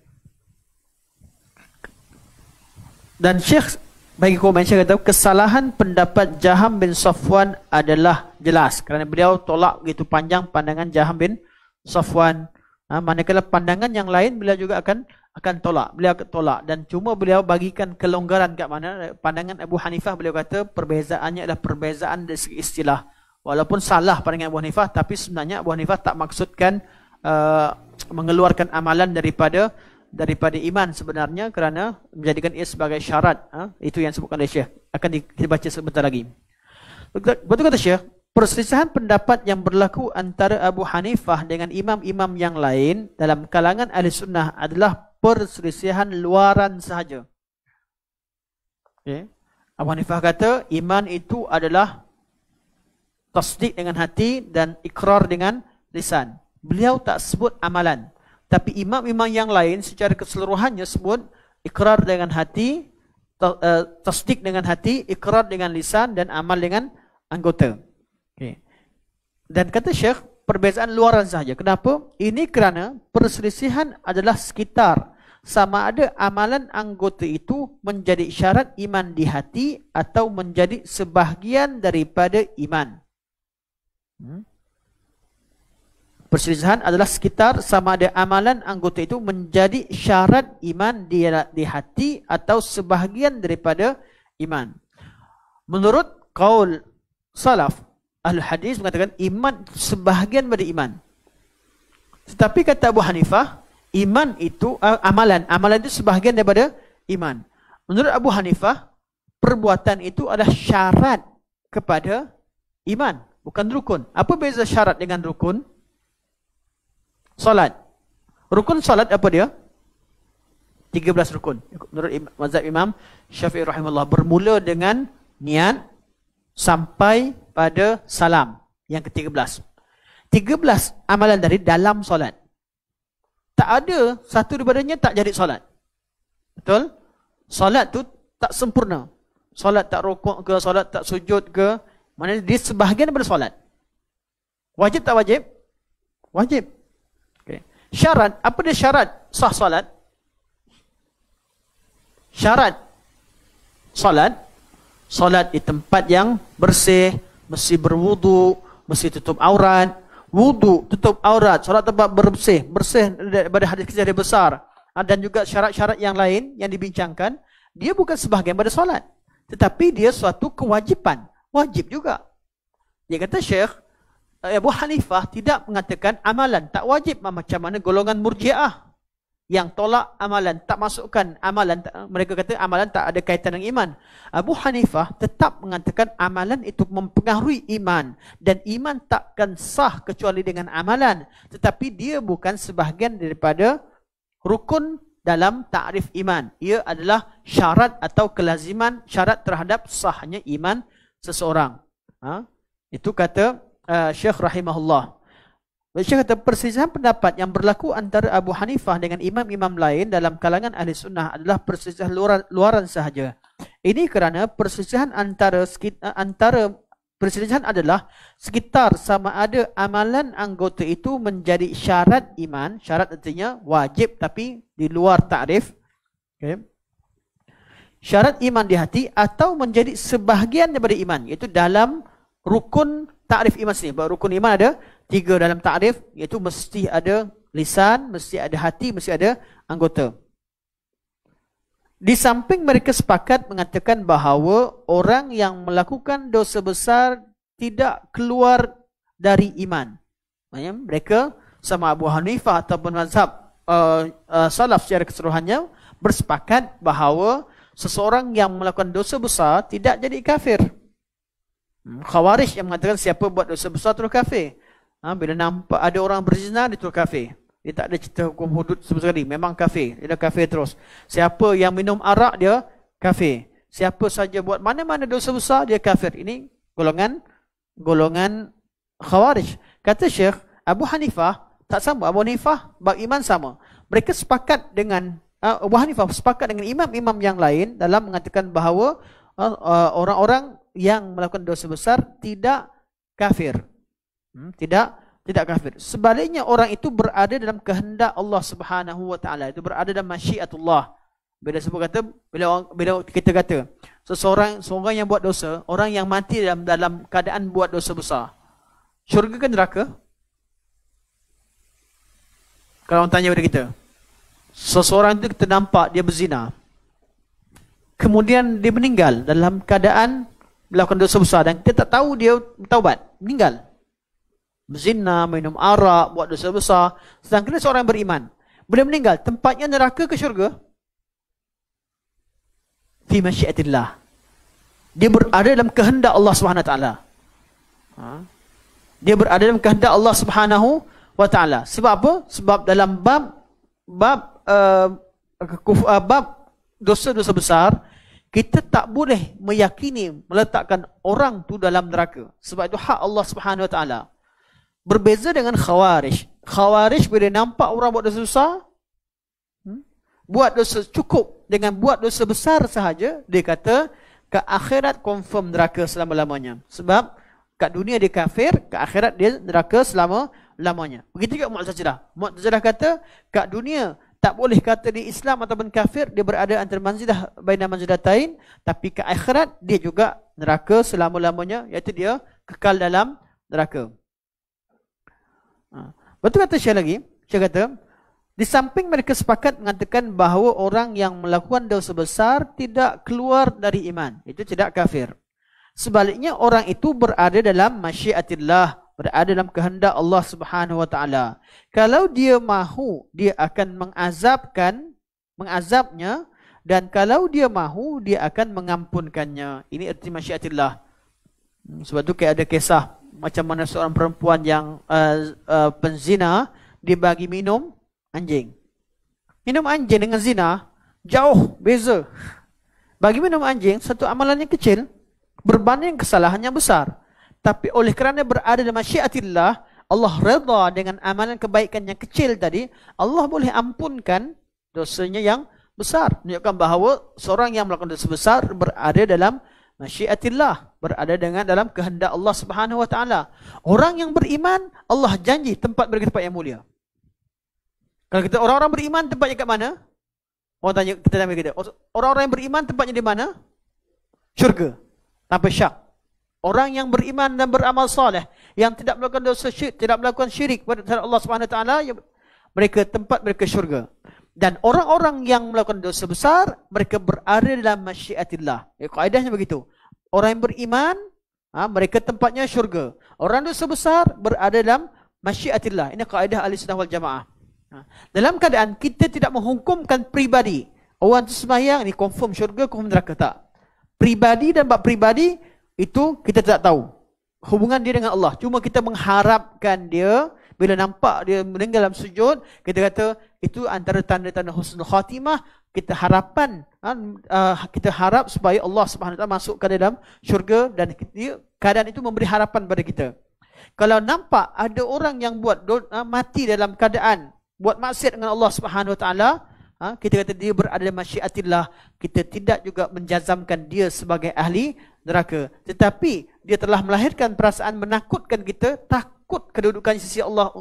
Dan Syekh bagi komen Syekh kata kesalahan pendapat Jaham bin Safwan adalah jelas kerana beliau tolak begitu panjang pandangan Jaham bin Safwan. Manakala pandangan yang lain beliau juga akan tolak. Beliau tolak dan cuma beliau bagikan kelonggaran kat mana pandangan Abu Hanifah. Beliau kata perbezaannya adalah perbezaan dari segi istilah. Walaupun salah pandangan Abu Hanifah, tapi sebenarnya Abu Hanifah tak maksudkan mengeluarkan amalan daripada iman sebenarnya kerana menjadikan ia sebagai syarat. Itu yang disebutkan oleh Syekh. Akan kita baca sebentar lagi. Betul kata Syekh, perselisihan pendapat yang berlaku antara Abu Hanifah dengan imam-imam yang lain dalam kalangan ahli sunnah adalah perselisihan luaran sahaja. Okay. Abu Hanifah kata iman itu adalah tasdik dengan hati dan ikrar dengan lisan. Beliau tak sebut amalan. Tapi imam-imam yang lain secara keseluruhannya sebut ikrar dengan hati, tasdik dengan hati, ikrar dengan lisan dan amal dengan anggota. Okay. Dan kata Syekh, perbezaan luaran sahaja. Kenapa? Ini kerana perselisihan adalah sekitar sama ada amalan anggota itu menjadi syarat iman di hati atau menjadi sebahagian daripada iman. Perselisihan adalah sekitar sama ada amalan anggota itu menjadi syarat iman di hati atau sebahagian daripada iman. Menurut qaul salaf, ahli hadis mengatakan iman sebahagian daripada iman. Tetapi kata Abu Hanifah, iman itu amalan itu sebahagian daripada iman. Menurut Abu Hanifah, perbuatan itu adalah syarat kepada iman, bukan rukun. Apa beza syarat dengan rukun? Solat. Rukun solat apa dia? 13 rukun. Menurut mazhab Imam Syafi'i rahimahullah, bermula dengan niat sampai pada salam yang ke-13. 13 amalan dari dalam solat. Tak ada satu daripadanya tak jadi solat. Betul? Solat tu tak sempurna. Solat tak rukuk ke, solat tak sujud ke, maknanya dia sebahagian daripada solat. Wajib tak wajib? Wajib. Okay. Syarat, apa dia syarat sah solat? Syarat solat, solat di tempat yang bersih, mesti berwudu, mesti tutup aurat. Wudu, tutup aurat, solat tempat bersih daripada hadis kejadian besar. Dan juga syarat-syarat yang lain yang dibincangkan, dia bukan sebahagian daripada solat, tetapi dia suatu kewajipan, wajib juga. Dia kata Syekh, Abu Hanifah tidak mengatakan amalan tak wajib, macam mana golongan Murji'ah yang tolak amalan, tak masukkan amalan, mereka kata amalan tak ada kaitan dengan iman. Abu Hanifah tetap mengatakan amalan itu mempengaruhi iman dan iman takkan sah kecuali dengan amalan, tetapi dia bukan sebahagian daripada rukun dalam takrif iman. Ia adalah syarat atau kelaziman, syarat terhadap sahnya iman seseorang. Itu kata Syekh rahimahullah. Syekh kata perselisihan pendapat yang berlaku antara Abu Hanifah dengan imam-imam lain dalam kalangan ahli sunnah adalah perselisihan luaran sahaja. Ini kerana perselisihan perselisihan adalah sekitar sama ada amalan anggota itu menjadi syarat iman. Syarat artinya wajib tapi di luar takrif. Okay. Syarat iman di hati atau menjadi sebahagian daripada iman, iaitu dalam rukun takrif iman sendiri. Rukun iman ada 3 dalam takrif, iaitu mesti ada lisan, mesti ada hati, mesti ada anggota. Di samping mereka sepakat mengatakan bahawa orang yang melakukan dosa besar tidak keluar dari iman. Maksudnya mereka sama Abu Hanifah ataupun mazhab salaf secara keseluruhannya bersepakat bahawa seseorang yang melakukan dosa besar tidak jadi kafir. Khawarij yang mengatakan siapa buat dosa besar terus kafir. Bila nampak ada orang berzina, dia terus kafir. Dia tak ada cerita hukum hudud sama sekali. Memang kafir. Dia dah kafir terus. Siapa yang minum arak, dia kafir. Siapa saja buat mana-mana dosa besar, dia kafir. Ini golongan Khawarij. Kata Syekh, Abu Hanifah tak sama. Abu Hanifah bab iman sama. Mereka sepakat dengan Abu Hanifah sepakat dengan imam-imam yang lain dalam mengatakan bahawa orang-orang yang melakukan dosa besar tidak kafir. Tidak kafir. Sebaliknya orang itu berada dalam kehendak Allah Subhanahu wa taala, itu berada dalam masyiatullah. Bila sebut kata, bila kita kata seorang yang buat dosa, orang yang mati dalam keadaan buat dosa besar, syurga ke neraka? Kalau orang tanya pada kita, seseorang itu kita nampak dia berzina, kemudian dia meninggal dalam keadaan melakukan dosa besar dan kita tak tahu dia taubat, meninggal berzina, minum arak, buat dosa besar, sedangkan dia seorang yang beriman, bila meninggal, tempatnya neraka ke syurga? Fi masyiatillah. Dia berada dalam kehendak Allah Subhanahu Wa Taala. Dia berada dalam kehendak Allah Subhanahu Wa Taala. Sebab apa? Sebab dalam bab dosa-dosa besar, kita tak boleh meyakini meletakkan orang tu dalam neraka. Sebab itu hak Allah Subhanahu Wa Taala. Berbeza dengan Khawarij. Khawarij bila nampak orang buat dosa besar, buat dosa cukup dengan buat dosa besar sahaja, dia kata ke akhirat confirm neraka selama-lamanya. Sebab kat dunia dia kafir, ke akhirat dia neraka selama-lamanya. Begitu juga Mu'tazilah. Mu'tazilah kata kat dunia tak boleh kata dia Islam ataupun kafir, dia berada antara manzilah baina manzilatain, tapi ke akhirat dia juga neraka selama-lamanya, iaitu dia kekal dalam neraka. Betul kata Syekh lagi, Syekh kata, di samping mereka sepakat mengatakan bahawa orang yang melakukan dosa besar tidak keluar dari iman, itu tidak kafir. Sebaliknya orang itu berada dalam masyiatillah, berada dalam kehendak Allah Subhanahu Wa Taala. Kalau dia mahu, dia akan mengazabnya, dan kalau dia mahu, dia akan mengampunkannya. Ini erti masyiatillah. Sebab tu kayak ada kisah macam mana seorang perempuan yang penzina dibagi minum anjing. Minum anjing dengan zina jauh beza. Bagi minum anjing satu amalan yang kecil berbanding kesalahannya besar. Tapi oleh kerana berada dalam masyiatillah, Allah redha dengan amalan kebaikan yang kecil tadi, Allah boleh ampunkan dosanya yang besar. Menunjukkan bahawa seorang yang melakukan dosa besar berada dalam masyiatillah, berada dalam kehendak Allah Subhanahu Wa Taala. Orang yang beriman, Allah janji tempat mereka tempat yang mulia. Kalau kita orang-orang beriman tempatnya kat mana? Orang tanya, kita tanya kita, orang-orang yang beriman tempatnya di mana? Syurga. Tanpa syak. Orang yang beriman dan beramal soleh, yang tidak melakukan dosa syirik, tidak melakukan syirik kepada Allah Subhanahu Wa Taala, tempat mereka syurga. Dan orang-orang yang melakukan dosa besar, mereka berada dalam masyiatillah. Kaedahnya begitu. Orang yang beriman, mereka tempatnya syurga. Orang dosa besar berada dalam masyiatillah. Ini kaedah Ahlussunnah wal Jamaah. Dalam keadaan kita tidak menghukumkan pribadi, orang tu sembahyang ni confirm syurga, confirm neraka, tak. Pribadi dan bab pribadi itu kita tidak tahu hubungan dia dengan Allah. Cuma kita mengharapkan dia, bila nampak dia meninggal dalam sujud, kita kata itu antara tanda-tanda husnul khatimah. Kita harap supaya Allah Subhanahu Wa Taala masukkan dalam syurga, dan keadaan itu memberi harapan pada kita. Kalau nampak ada orang yang mati dalam keadaan buat maksiat dengan Allah Subhanahu Wa Taala, kita kata dia berada dalam masyiatillah, kita tidak juga menjazamkan dia sebagai ahli neraka, tetapi dia telah melahirkan perasaan menakutkan kita, takut kedudukan sisi Allah,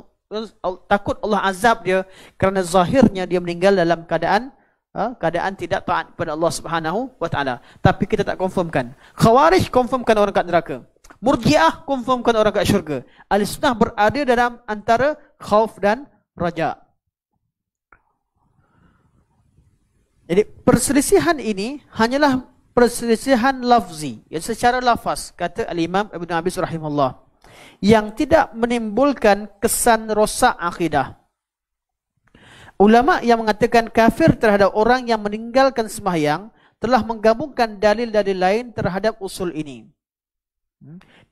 takut Allah azab dia kerana zahirnya dia meninggal dalam keadaan tidak taat kepada Allah Subhanahu Wa Taala. Tapi kita tak confirmkan. Khawarij confirmkan orang kat neraka. Murji'ah confirmkan orang kat syurga. Ahlussunnah berada dalam antara khauf dan raja. Jadi perselisihan ini hanyalah perselisihan lafzi, yang secara lafaz, kata Al-Imam Ibn Abis rahimahullah, yang tidak menimbulkan kesan rosak akidah. Ulama yang mengatakan kafir terhadap orang yang meninggalkan sembahyang telah menggabungkan dalil-dalil lain terhadap usul ini.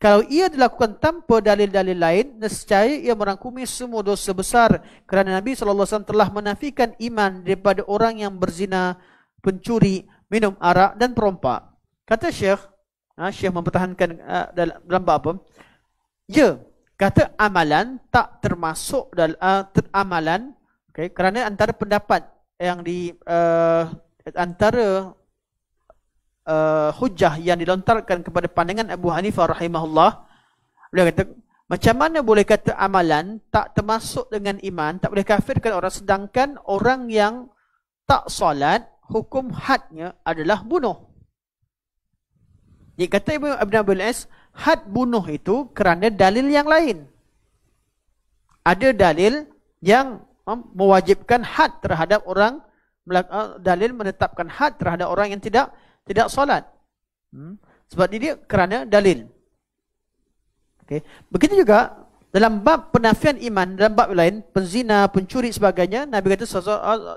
Kalau ia dilakukan tanpa dalil-dalil lain, nescaya ia merangkumi semua dosa besar, kerana Nabi SAW telah menafikan iman daripada orang yang berzina, pencuri, minum arak dan perompak. Kata Syekh, Syekh mempertahankan dalam bab apa? Ya, kata amalan tak termasuk dalam amalan, okay, kerana antara pendapat yang antara hujah yang dilontarkan kepada pandangan Abu Hanifah rahimahullah, beliau kata, macam mana boleh kata amalan tak termasuk dengan iman, tak boleh kafirkan orang, sedangkan orang yang tak solat hukum hadnya adalah bunuh. Dia kata Ibn Abil Is, had bunuh itu kerana dalil yang lain. Ada dalil yang mewajibkan had terhadap orang, dalil menetapkan had terhadap orang yang tidak solat. Sebab dia kerana dalil. Okay. Begitu juga dalam bab penafian iman, dalam bab lain, penzina, pencuri sebagainya, Nabi kata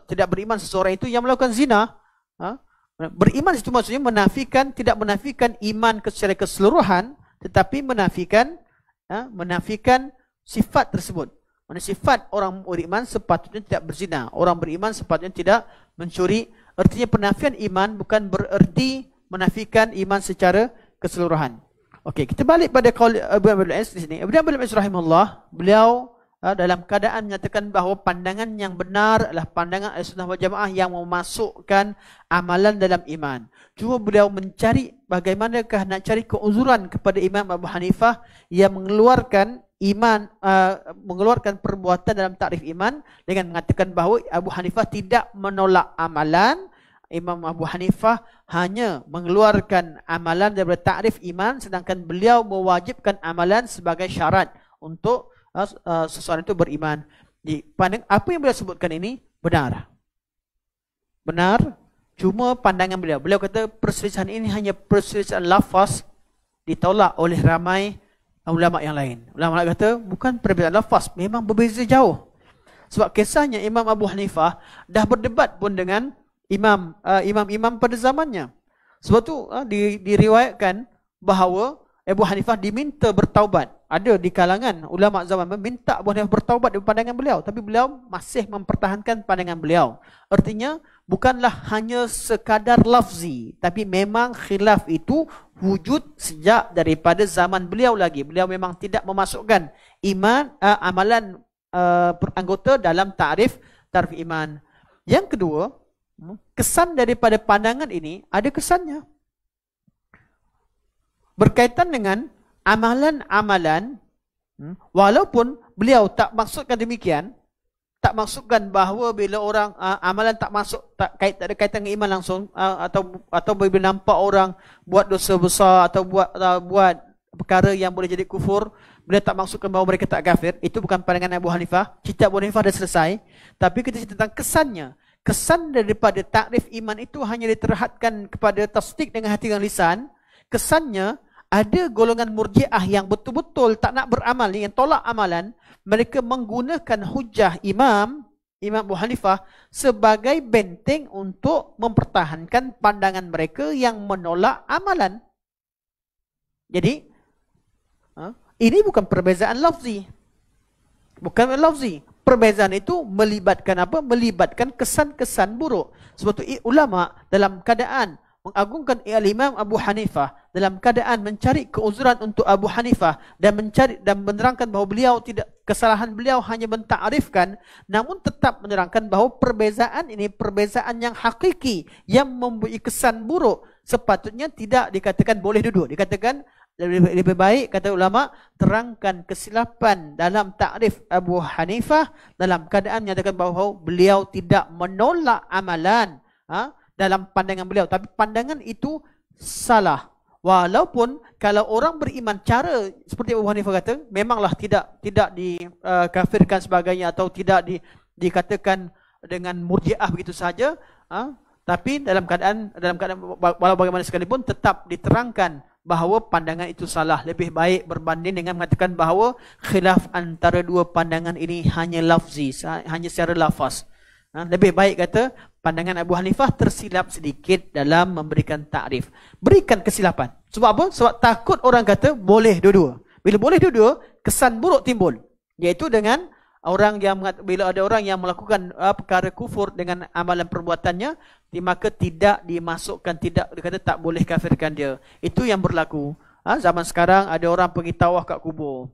tidak beriman seseorang itu yang melakukan zina. Beriman itu maksudnya tidak menafikan iman secara keseluruhan, tetapi menafikan sifat tersebut. Maksudnya sifat orang beriman sepatutnya tidak berzina, orang beriman sepatutnya tidak mencuri. Artinya penafian iman bukan bererti menafikan iman secara keseluruhan. Okey, kita balik pada qaul Ibn Abil Is di sini. Ibn Abil Is rahimahullah, beliau dalam keadaan menyatakan bahawa pandangan yang benar adalah pandangan Ahlussunnah wal Jamaah yang memasukkan amalan dalam iman. Cuma beliau mencari bagaimanakah nak cari keuzuran kepada Imam Abu Hanifah yang mengeluarkan perbuatan dalam takrif iman dengan mengatakan bahawa Abu Hanifah tidak menolak amalan. Imam Abu Hanifah hanya mengeluarkan amalan daripada takrif iman, sedangkan beliau mewajibkan amalan sebagai syarat untuk seseorang itu beriman. Apa yang beliau sebutkan ini benar. Benar, cuma pandangan beliau. Beliau kata perselisihan ini hanya perselisihan lafaz, ditolak oleh ramai ulama yang lain. Ulama kata bukan perbezaan lafaz, memang berbeza jauh. Sebab kisahnya Imam Abu Hanifah dah berdebat pun dengan imam-imam pada zamannya. Sebab tu diriwayatkan bahawa Abu Hanifah diminta bertaubat. Ada di kalangan ulama zaman meminta Abu Hanifah bertaubat dari pandangan beliau, tapi beliau masih mempertahankan pandangan beliau. Artinya bukanlah hanya sekadar lafzi, tapi memang khilaf itu wujud sejak daripada zaman beliau lagi. Beliau memang tidak memasukkan amalan anggota dalam tarif iman. Yang kedua, kesan daripada pandangan ini ada kesannya berkaitan dengan amalan-amalan, walaupun beliau tak maksudkan demikian, tak maksudkan bahawa bila orang amalan tak masuk, tak ada kaitan dengan iman langsung, atau bila nampak orang buat dosa besar atau buat perkara yang boleh jadi kufur, beliau tak maksudkan bahawa mereka tak kafir. Itu bukan pandangan Abu Hanifah. Cerita Abu Hanifah dah selesai. Tapi kita cerita tentang kesannya. Kesan daripada takrif iman itu hanya diterhadkan kepada tasdik dengan hati dan lisan. Kesannya ada golongan murjiah yang betul-betul tak nak beramal, yang tolak amalan. Mereka menggunakan hujah Imam Abu Hanifah sebagai benteng untuk mempertahankan pandangan mereka yang menolak amalan. Jadi ini bukan perbezaan lafzi. Bukan lafzi. Perbezaan itu melibatkan apa? Melibatkan kesan-kesan buruk. Sebab itu ulama dalam keadaan mengagungkan Imam Abu Hanifah, dalam keadaan mencari keuzuran untuk Abu Hanifah dan menerangkan bahawa beliau tidak, kesalahan beliau hanya mentakrifkan, namun tetap menerangkan bahawa perbezaan ini perbezaan yang hakiki yang mempunyai kesan buruk. Sepatutnya tidak dikatakan boleh duduk. Dikatakan lebih baik, kata ulama, terangkan kesilapan dalam takrif Abu Hanifah dalam keadaan menyatakan bahawa beliau tidak menolak amalan dalam pandangan beliau, tapi pandangan itu salah. Walaupun kalau orang beriman cara seperti Abu Hanifah kata, memanglah tidak dikafirkan sebagainya atau tidak dikatakan dengan murjiah begitu saja, tapi dalam keadaan walau bagaimana sekalipun tetap diterangkan bahawa pandangan itu salah. Lebih baik berbanding dengan mengatakan bahawa khilaf antara dua pandangan ini hanya lafzi, hanya secara lafaz. Lebih baik kata pandangan Abu Hanifah tersilap sedikit dalam memberikan takrif. Berikan kesilapan. Sebab apa? Sebab takut orang kata boleh dua-dua. Bila boleh dua-dua, kesan buruk timbul. Iaitu dengan orang yang, bila ada orang yang melakukan perkara kufur dengan amalan perbuatannya, maka tidak dimasukkan, tidak dikata tak boleh kafirkan dia. Itu yang berlaku. Zaman sekarang ada orang pergi tawaf kat kubur.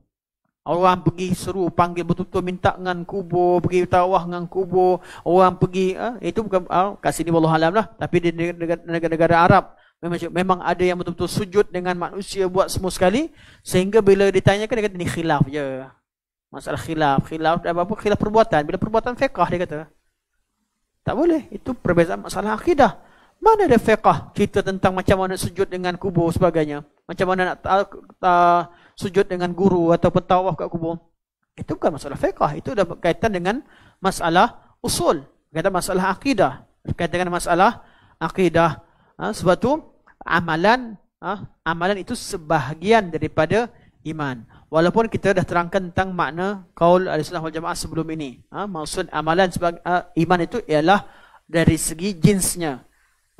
Orang pergi seru, panggil betul-betul minta dengan kubur, pergi tawaf dengan kubur. Orang pergi, itu bukan kat sini wallahu alam lah, tapi di negara-negara Arab memang ada yang betul-betul sujud dengan manusia buat semua sekali, sehingga bila ditanyakan dia kata ni khilaf je. Masalah khilaf dan apa, khilaf perbuatan. Bila perbuatan fiqh dia kata. Tak boleh. Itu perbezaan masalah akidah. Mana ada fiqh cerita tentang macam mana sujud dengan kubur sebagainya. Macam mana nak sujud dengan guru ataupun tawaf kat kubur. Itu bukan masalah fiqh. Itu dah berkaitan dengan masalah usul. Berkaitan masalah akidah. Berkaitan dengan masalah akidah. Sebab tu amalan itu sebahagian daripada iman. Walaupun kita dah terangkan tentang makna qaul Ahlussunnah wal Jamaah sebelum ini. Maksud amalan sebagai iman itu ialah dari segi jinsnya.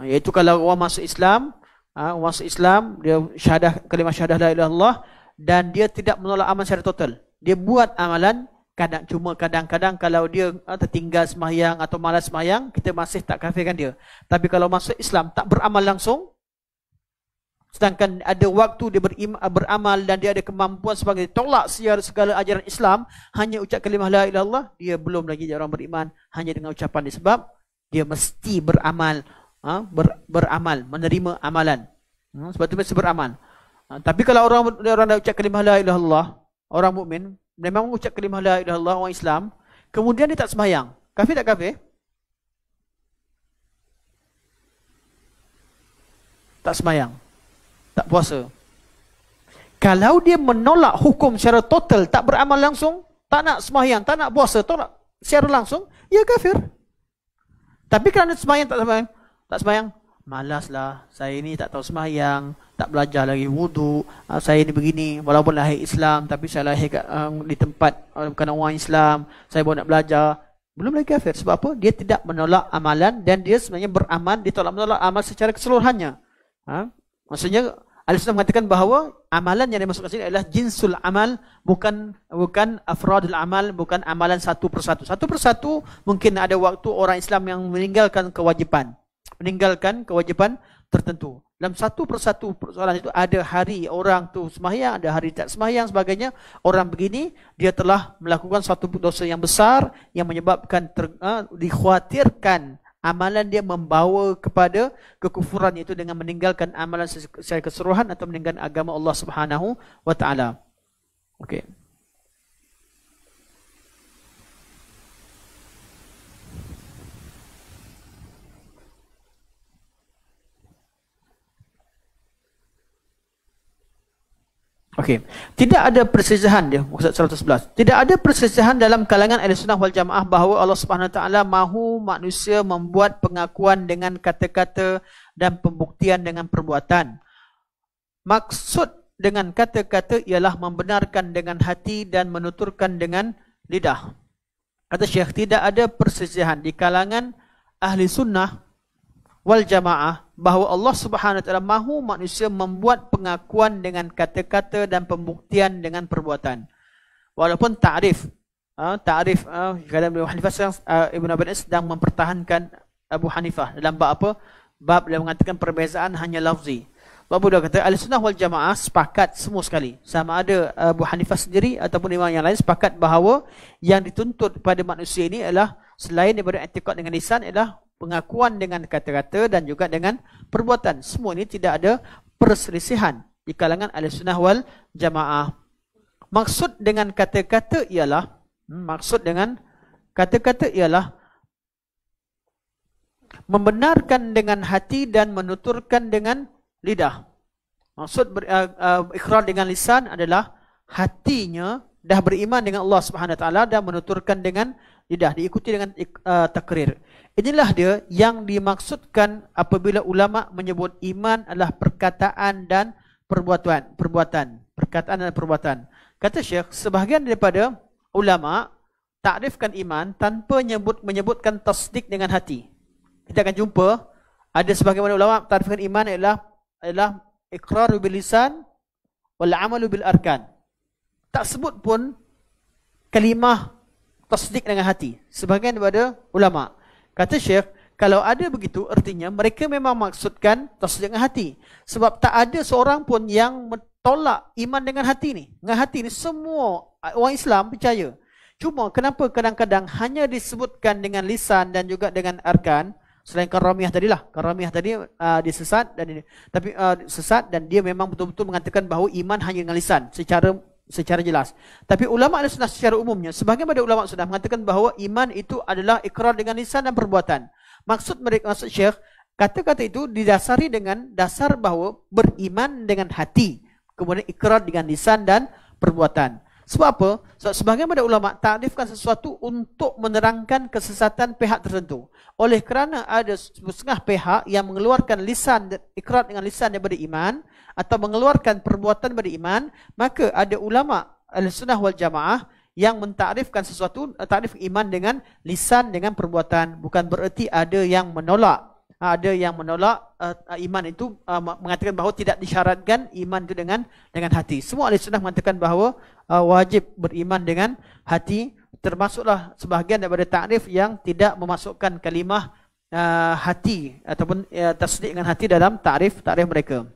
Iaitu kalau orang masuk Islam, dia kalimah syahadah la ilaha illallah dan dia tidak menolak amal secara total. Dia buat amalan, kadang-kadang kalau dia tertinggal sembahyang atau malas sembahyang, kita masih tak kafirkan dia. Tapi kalau masuk Islam tak beramal langsung, sedangkan ada waktu dia beramal dan dia ada kemampuan sebagai tolak segala ajaran Islam, hanya ucap kalimah la ilaha illallah, dia belum lagi jadi orang beriman hanya dengan ucapan dia, sebab dia mesti beramal. Beramal, menerima amalan. Sebab itu mesti beramal. Tapi kalau orang dah ucap kalimah la ilaha illallah, orang mukmin memang ucap kalimah la ilaha illallah, orang Islam, kemudian dia tak sembahyang, kafir tak kafir? Tak sembahyang, tak puasa. Kalau dia menolak hukum secara total, tak beramal langsung, tak nak sembahyang, tak nak puasa, tolak secara langsung, ia kafir. Tapi kerana sembahyang tak sembahyang, malaslah, saya ni tak tahu sembahyang, tak belajar lagi wudu, saya ni begini, walaupun lahir Islam, tapi saya lahir di tempat bukan orang Islam, saya baru nak belajar, belum lagi kafir. Sebab apa? Dia tidak menolak amalan dan dia sebenarnya beramal, dia tolak menolak amal secara keseluruhannya. Maksudnya Ahlussunnah mengatakan bahawa amalan yang dimasukkan sini adalah jinsul amal, bukan afradul amal, bukan amalan satu persatu. Satu persatu mungkin ada waktu orang Islam yang meninggalkan kewajipan tertentu. Dalam satu persatu persoalan itu ada hari orang tu sembahyang, ada hari tak sembahyang sebagainya. Orang begini dia telah melakukan satu dosa yang besar yang menyebabkan dikhawatirkan amalan dia membawa kepada kekufuran, iaitu dengan meninggalkan amalan secara keseluruhan atau meninggalkan agama Allah Subhanahu wa taala. Okey. Okey. Tidak ada perselisihan dia, maksud 111. Tidak ada perselisihan dalam kalangan Ahlussunnah wal Jamaah bahawa Allah Subhanahu Wa Taala mahu manusia membuat pengakuan dengan kata-kata dan pembuktian dengan perbuatan. Maksud dengan kata-kata ialah membenarkan dengan hati dan menuturkan dengan lidah. Kata Syekh, tidak ada perselisihan di kalangan ahli sunnah wal jamaah bahawa Allah Subhanahu Wa Taala mahu manusia membuat pengakuan dengan kata-kata dan pembuktian dengan perbuatan. Walaupun ta'rif Abu Hanifah Ibn Abbas sedang mempertahankan Abu Hanifah dalam bab apa? Bab dia mengatakan perbezaan hanya lafzi. Babu dah kata Ahlussunnah wal Jamaah sepakat semua sekali, sama ada Abu Hanifah sendiri ataupun imam yang lain, sepakat bahawa yang dituntut pada manusia ini adalah selain daripada i'tiqad dengan lisan adalah pengakuan dengan kata-kata dan juga dengan perbuatan. Semua ini tidak ada perselisihan di kalangan Ahlussunnah wal Jamaah. Maksud dengan kata-kata ialah membenarkan dengan hati dan menuturkan dengan lidah. Maksud ikrar dengan lisan adalah hatinya dah beriman dengan Allah Subhanahu Wa Taala dan menuturkan dengan lidah, diikuti dengan takrir. Inilah dia yang dimaksudkan apabila ulama menyebut iman adalah perkataan dan perbuatan. Perkataan dan perbuatan. Kata Syekh, sebahagian daripada ulama takrifkan iman tanpa menyebutkan tasdik dengan hati. Kita akan jumpa ada sebahagian ulama takrifkan iman adalah iqraru bil lisan wal amalu bil arkan. Tak sebut pun kalimah tasdik dengan hati. Sebahagian daripada ulama. Kata Syekh, kalau ada begitu, artinya mereka memang maksudkan tasdik dengan hati. Sebab tak ada seorang pun yang tolak iman dengan hati ni. Dengan hati ni semua orang Islam percaya. Cuma kenapa kadang-kadang hanya disebutkan dengan lisan dan juga dengan arkan, selain Karamiyah tadilah. Karamiyah tadi dia sesat dan dia memang betul-betul mengatakan bahawa iman hanya dengan lisan secara jelas. Tapi ulama Ahlussunnah secara umumnya, sebahagian pada ulama sudah mengatakan bahawa iman itu adalah ikrar dengan lisan dan perbuatan. Maksud mereka, maksud Syekh, kata-kata itu didasari dengan dasar bahawa beriman dengan hati, kemudian ikrar dengan lisan dan perbuatan. Sebab apa? Sebab sebahagian pada ulama takrifkan sesuatu untuk menerangkan kesesatan pihak tertentu. Oleh kerana ada setengah pihak yang mengeluarkan lisan, ikrar dengan lisan daripada iman, atau mengeluarkan perbuatan daripada iman, maka ada ulama Ahlussunnah wal Jamaah yang mentakrifkan sesuatu, takrif iman dengan lisan dengan perbuatan. Bukan bererti ada yang menolak. Ada yang menolak iman itu, mengatakan bahawa tidak disyaratkan iman itu dengan hati. Semua Ahlussunnah mengatakan bahawa wajib beriman dengan hati, termasuklah sebahagian daripada takrif yang tidak memasukkan kalimah hati ataupun tasdik dengan hati dalam takrif mereka.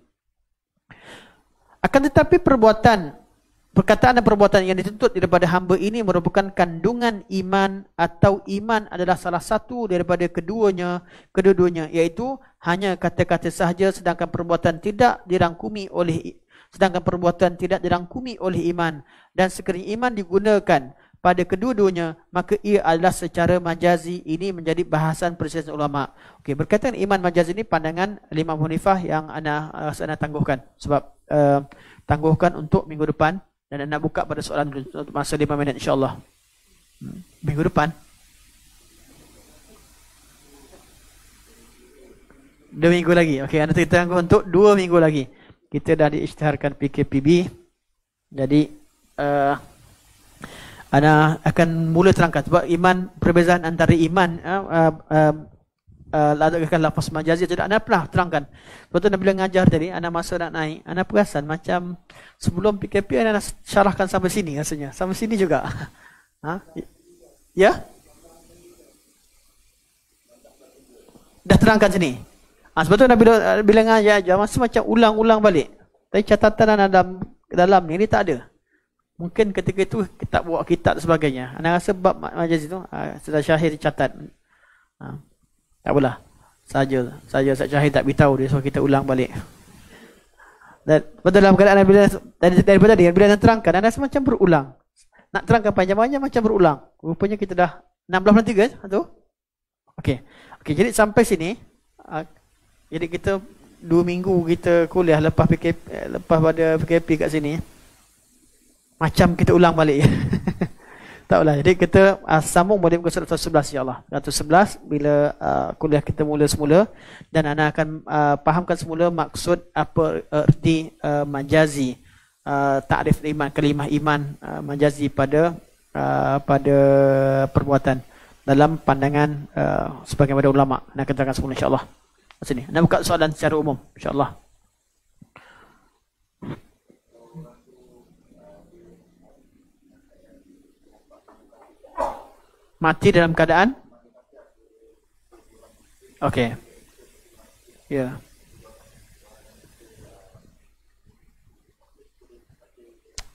Akan tetapi perkataan dan perbuatan yang dituntut daripada hamba ini merupakan kandungan iman, atau iman adalah salah satu daripada kedua-duanya, iaitu hanya kata-kata sahaja, sedangkan perbuatan tidak dirangkumi oleh iman. Dan sekiranya iman digunakan pada kedua-duanya, maka ia adalah secara majazi. Ini menjadi bahasan perselisihan ulama. Okey, berkaitan iman majazi ini pandangan Imam Hanifah yang ana tangguhkan, sebab tangguhkan untuk minggu depan. Dan nak buka pada soalan untuk masa 5 minit insyaAllah. Minggu depan 2 minggu lagi. Okey, anda kita tangguh untuk 2 minggu lagi. Kita dah diisytiharkan PKPB. Jadi ana akan mula terangkan sebab iman, perbezaan antara iman adakah lafaz majazi atau tidak, anda pernah terangkan. Sebab tu bila mengajar tadi, anda masa nak naik, anda perasan macam sebelum PKP anda syarahkan sampai sini rasanya. Sampai sini juga. Ya? Dah terangkan sini. Sebab tu bila mengajar masa macam ulang-ulang balik. Tapi catatan anda dalam ni tak ada. Mungkin ketika itu kita buat kitab dan sebagainya. Anda rasa bab majazi tu sudah Syahir catat. Tak apalah. Saja Ustaz Syahid tak beritahu dia, so kita ulang balik. Dan betul dalam keadaan daripada tadi bila nak terangkan, anda rasa macam berulang. Nak terangkan panjang-panjang macam berulang. Rupanya kita dah 16.3 tu. Okey, jadi sampai sini. Jadi kita 2 minggu kita kuliah lepas pada PKP kat sini. Macam kita ulang balik. Taklah. Jadi kita sambung balik ke 111 insya-Allah. 111 bila kuliah kita mula semula, dan anda akan fahamkan semula maksud apa erti majazi, takrif iman, kalimah iman majazi pada perbuatan dalam pandangan sebagian pada ulama. Anda akan terangkan semula insya-Allah. Sini. Anda buka soalan secara umum insya-Allah. Mati dalam keadaan? Okey. Ya.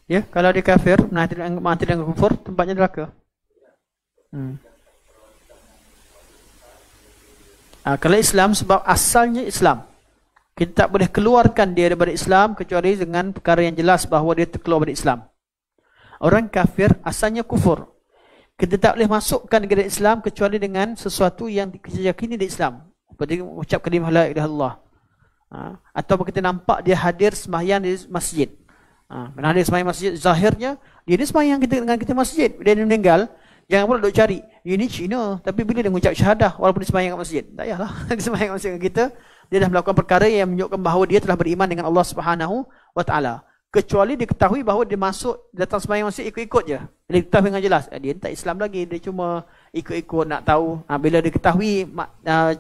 Ya, kalau dia kafir, mati dengan kufur, tempatnya neraka. Kalau Islam, sebab asalnya Islam, kita tak boleh keluarkan dia daripada Islam kecuali dengan perkara yang jelas bahawa dia terkeluar dari Islam. Orang kafir asalnya kufur. Kita tak boleh masukkan ke dalam Islam kecuali dengan sesuatu yang kita yakini di Islam. Seperti ucap kalimah la ilaha illallah. Atau kita nampak dia hadir sembahyang di masjid. Bila hadir sembahyang masjid, zahirnya dia ni sembahyang dengan kita masjid. Bila dia meninggal, jangan pula duk cari. Dia ni Cina, tapi bila dia mengucap syahadah walaupun dia sembahyang kat masjid, tak payahlah. Dia sembahyang kat masjid dengan kita, dia dah melakukan perkara yang menunjukkan bahawa dia telah beriman dengan Allah Subhanahu wa taala. Kecuali diketahui bahawa dia masuk datang sembahyang masjid ikut-ikut je. Bila diketahui dengan jelas, dia tak Islam lagi, dia cuma ikut-ikut nak tahu. Bila diketahui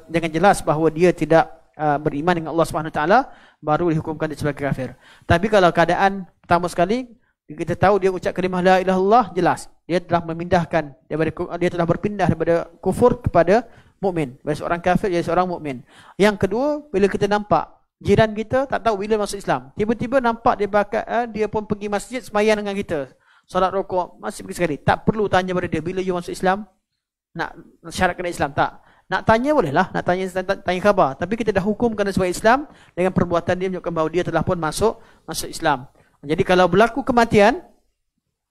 dengan jelas bahawa dia tidak beriman dengan Allah Subhanahu taala, baru dihukumkan dia sebagai kafir. Tapi kalau keadaan pertama sekali kita tahu dia ucap kalimah la ilaha illallah, jelas dia telah memindahkan dia telah berpindah daripada kufur kepada mukmin. Dari seorang kafir jadi seorang mukmin. Yang kedua, bila kita nampak jiran kita tak tahu bila masuk Islam, tiba-tiba nampak dia pun pergi masjid sembahyang dengan kita, solat rukuk, masih pergi sekali. Tak perlu tanya pada dia bila you masuk Islam, nak syarat kena Islam, tak. Nak tanya bolehlah, nak tanya khabar, tapi kita dah hukumkan dia sebagai Islam dengan perbuatan dia menunjukkan bahawa dia telah pun masuk Islam. Jadi kalau berlaku kematian,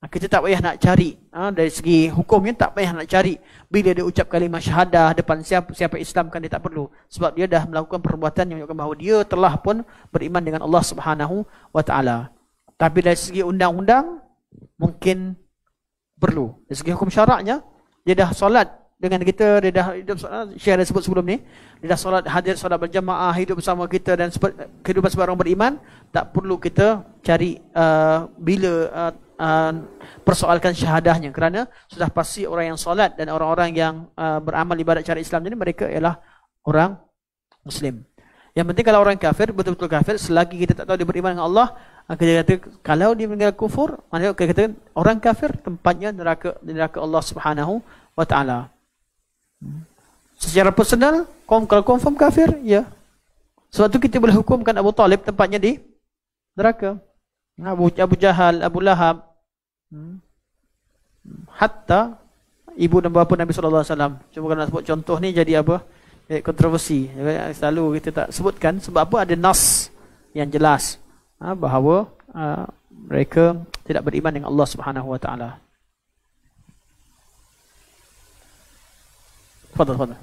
Kita tak payah nak cari. Dari segi hukumnya tak payah nak cari. Bila dia ucap kalimah syahadah depan siapa Islam kan dia tak perlu. Sebab dia dah melakukan perbuatan yang menunjukkan bahawa dia telah pun beriman dengan Allah Subhanahu wa taala. Tapi dari segi undang-undang mungkin perlu. Dari segi hukum syaraknya dia dah solat dengan kita, dia dah hidup Syekh dah sebut sebelum ni, dia dah solat, hadir solat berjamaah, hidup bersama kita dan kehidupan sebarang beriman, tak perlu kita cari bila persoalkan syahadahnya, kerana sudah pasti orang yang solat dan orang-orang yang beramal ibadat cara Islam ini mereka ialah orang Muslim. Yang penting kalau orang kafir, betul-betul kafir, selagi kita tak tahu dia beriman dengan Allah, kita kata kalau dia meninggal kufur, maknanya kita kata orang kafir tempatnya neraka Allah Subhanahu wa taala. Secara personal, kalau confirm kafir, ya. Sebab tu kita boleh hukumkan Abu Talib tempatnya di neraka. Abu Jahal, Abu Lahab, hatta ibu dan bapa Nabi sallallahu alaihi wasallam. Cuma kalau nak sebut contoh ni jadi apa? Kontroversi. Selalu kita tak sebutkan sebab apa? Ada nas yang jelas bahawa mereka tidak beriman dengan Allah Subhanahu wa taala. Fadal.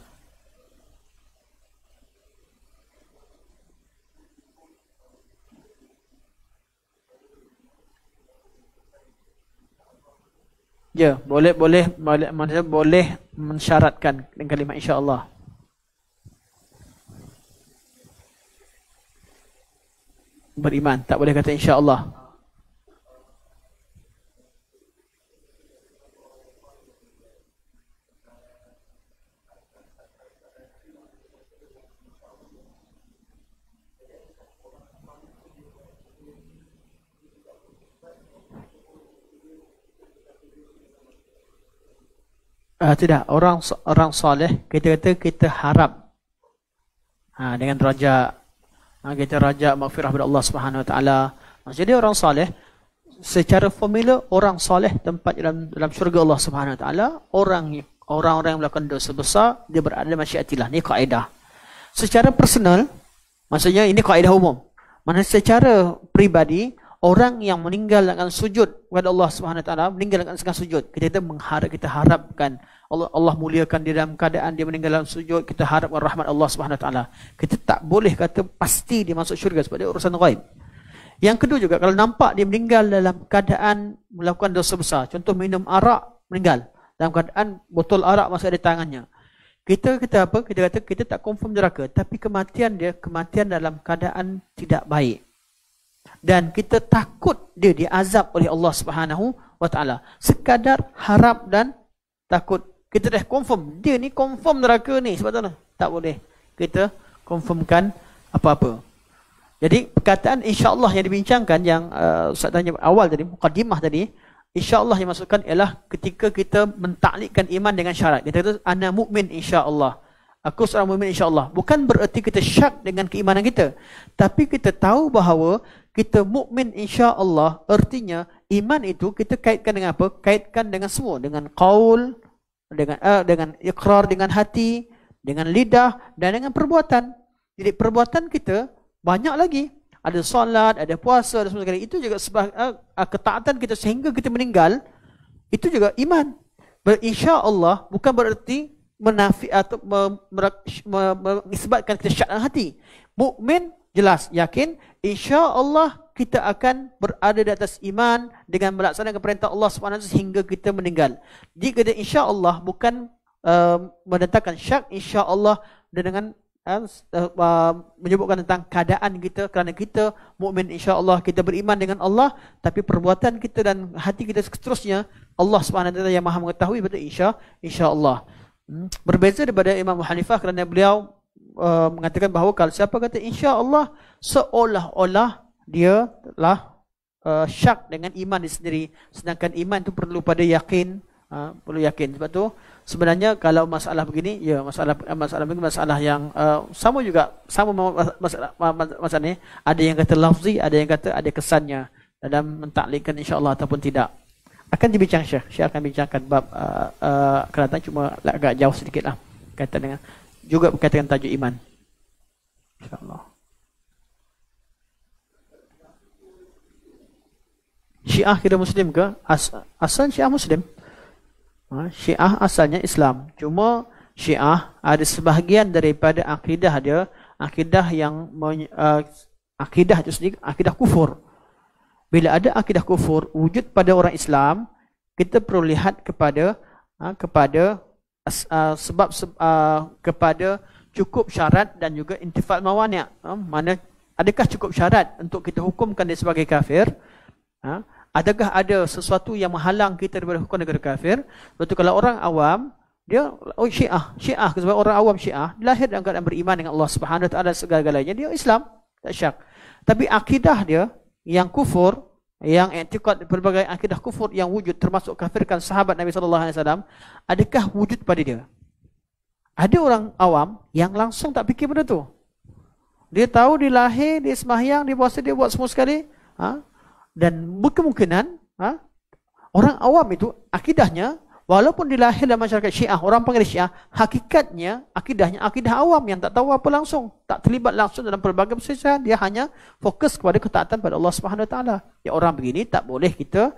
Ya, boleh mensyaratkan dengan kalimah insya-Allah. Beriman, tak boleh kata insya-Allah. Tidak, orang soleh kita kata kita harap dengan raja, kita raja maghfirah kepada Allah Subhanahu wa taala. Jadi orang soleh secara formula, orang soleh tempat dalam syurga Allah Subhanahu wa taala. Orang-orang yang melakukan dosa besar dia berada dalam masyiatillah. Ini kaedah. Secara personal, maksudnya ini kaedah umum. Mana secara pribadi, orang yang meninggal dengan sujud kepada Allah Subhanahu wa taala, meninggal dengan setengah sujud, kita harapkan Allah muliakan dia dalam keadaan dia meninggal dalam sujud, kita harapkan rahmat Allah Subhanahu wa taala. Kita tak boleh kata pasti dia masuk syurga sebab dia urusan ghaib. Yang kedua juga, kalau nampak dia meninggal dalam keadaan melakukan dosa besar, contoh minum arak, meninggal dalam keadaan botol arak masih ada tangannya, kita apa? Kita kata kita tak confirm neraka, tapi kematian dalam keadaan tidak baik. Dan kita takut dia diazab oleh Allah Subhanahu wa taala. Sekadar harap dan takut. Kita dah confirm dia ni confirm neraka ni, sebab tu tak boleh kita confirmkan apa-apa. Jadi perkataan insya-Allah yang dibincangkan, yang Ustaz tanya awal tadi, mukadimah tadi, insya-Allah yang maksudkan ialah ketika kita mentaklikkan iman dengan syarat. Kita kata ana mukmin insya-Allah. Aku seorang mukmin insya-Allah. Bukan bererti kita syak dengan keimanan kita, tapi kita tahu bahawa kita mukmin insya-Allah, artinya iman itu kita kaitkan dengan apa? Kaitkan dengan semua, dengan qaul, dengan ikrar dengan hati, dengan lidah dan dengan perbuatan. Jadi perbuatan kita banyak lagi. Ada solat, ada puasa dan sebagainya. Itu juga ketaatan kita sehingga kita meninggal. Itu juga iman. Insya-Allah bukan bererti menafi atau mengisbatkan kita syak dalam hati. Mukmin jelas, yakin, insya-Allah kita akan berada di atas iman dengan melaksanakan perintah Allah SWT sehingga kita meninggal. Jika kita insya-Allah bukan mendatangkan syak, insya-Allah dengan menyebutkan tentang keadaan kita, kerana kita mukmin insya-Allah, kita beriman dengan Allah, tapi perbuatan kita dan hati kita seterusnya Allah SWT yang Maha mengetahui, betul insya-Allah. Berbeza daripada Imam Abu Hanifah, kerana beliau mengatakan bahawa kalau siapa kata insya-Allah, seolah-olah dia telah syak dengan iman dia sendiri, sedangkan iman itu perlu pada yakin, perlu yakin. Sebab tu sebenarnya kalau masalah begini, ya masalah begini masalah yang sama juga, sama masalah ni, ada yang kata lafzi, ada yang kata ada kesannya dalam mentaklikkan insya-Allah ataupun tidak. Akan dibincang Syekh akan bincangkan bab kerana cuma agak jauh sedikitlah kaitan dengan juga berkaitan dengan tajuk iman, insya-Allah. Syiah kira Muslim ke? Asal Syiah Muslim. Syiah asalnya Islam. Cuma Syiah ada sebahagian daripada akidah dia, akidah yang akidah itu sendiri, akidah kufur. Bila ada akidah kufur wujud pada orang Islam, kita perlu lihat kepada kepada cukup syarat dan juga intifal mawani'. Mana adakah cukup syarat untuk kita hukumkan dia sebagai kafir? Adakah ada sesuatu yang menghalang kita daripada hukum negara kafir? Betul, kalau orang awam dia Syiah sebab orang awam Syiah lahir dalam keadaan beriman dengan Allah Subhanahu wa taala segala-galanya, dia Islam, tak syak. Tapi akidah dia yang kufur, yang i'tiqad berbagai akidah kufur yang wujud termasuk kafirkan sahabat Nabi sallallahu alaihi wasallam, adakah wujud pada dia? Ada orang awam yang langsung tak fikir benda tu. Dia tahu dia lahir, dia sembahyang, dia puasa, dia buat semua sekali, dan berkemungkinan orang awam itu akidahnya, walaupun dia lahir dalam masyarakat Syiah, orang panggil Syiah, hakikatnya akidahnya akidah awam yang tak tahu apa langsung, tak terlibat langsung dalam pelbagai perselisihan. Dia hanya fokus kepada ketaatan pada Allah Subhanahu wa taala. Ya, orang begini tak boleh kita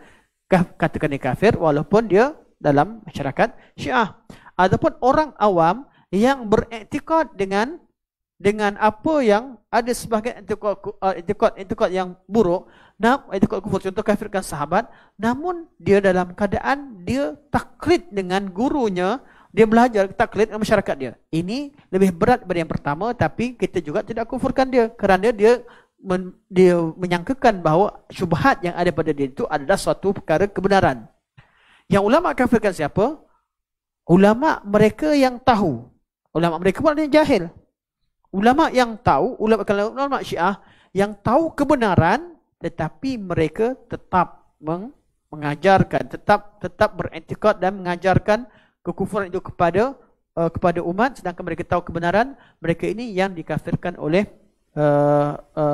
katakan dia kafir walaupun dia dalam masyarakat Syiah. Adapun orang awam yang beriktikad dengan apa yang ada sebahagian i'tiqad yang buruk, i'tiqad kufur, contoh kafirkan sahabat, namun dia dalam keadaan dia taklid dengan gurunya, dia belajar taklid dengan masyarakat dia. Ini lebih berat daripada yang pertama, tapi kita juga tidak kufurkan dia kerana dia menyangkakan bahawa syubhat yang ada pada dia itu adalah suatu perkara kebenaran. Yang ulama kafirkan siapa? Ulama mereka yang tahu. Ulama mereka pun ada yang jahil. Ulama yang tahu, ulama Syiah yang tahu kebenaran, tetapi mereka tetap mengajarkan, tetap beriktikad dan mengajarkan kekufuran itu kepada umat, sedangkan mereka tahu kebenaran. Mereka ini yang dikafirkan oleh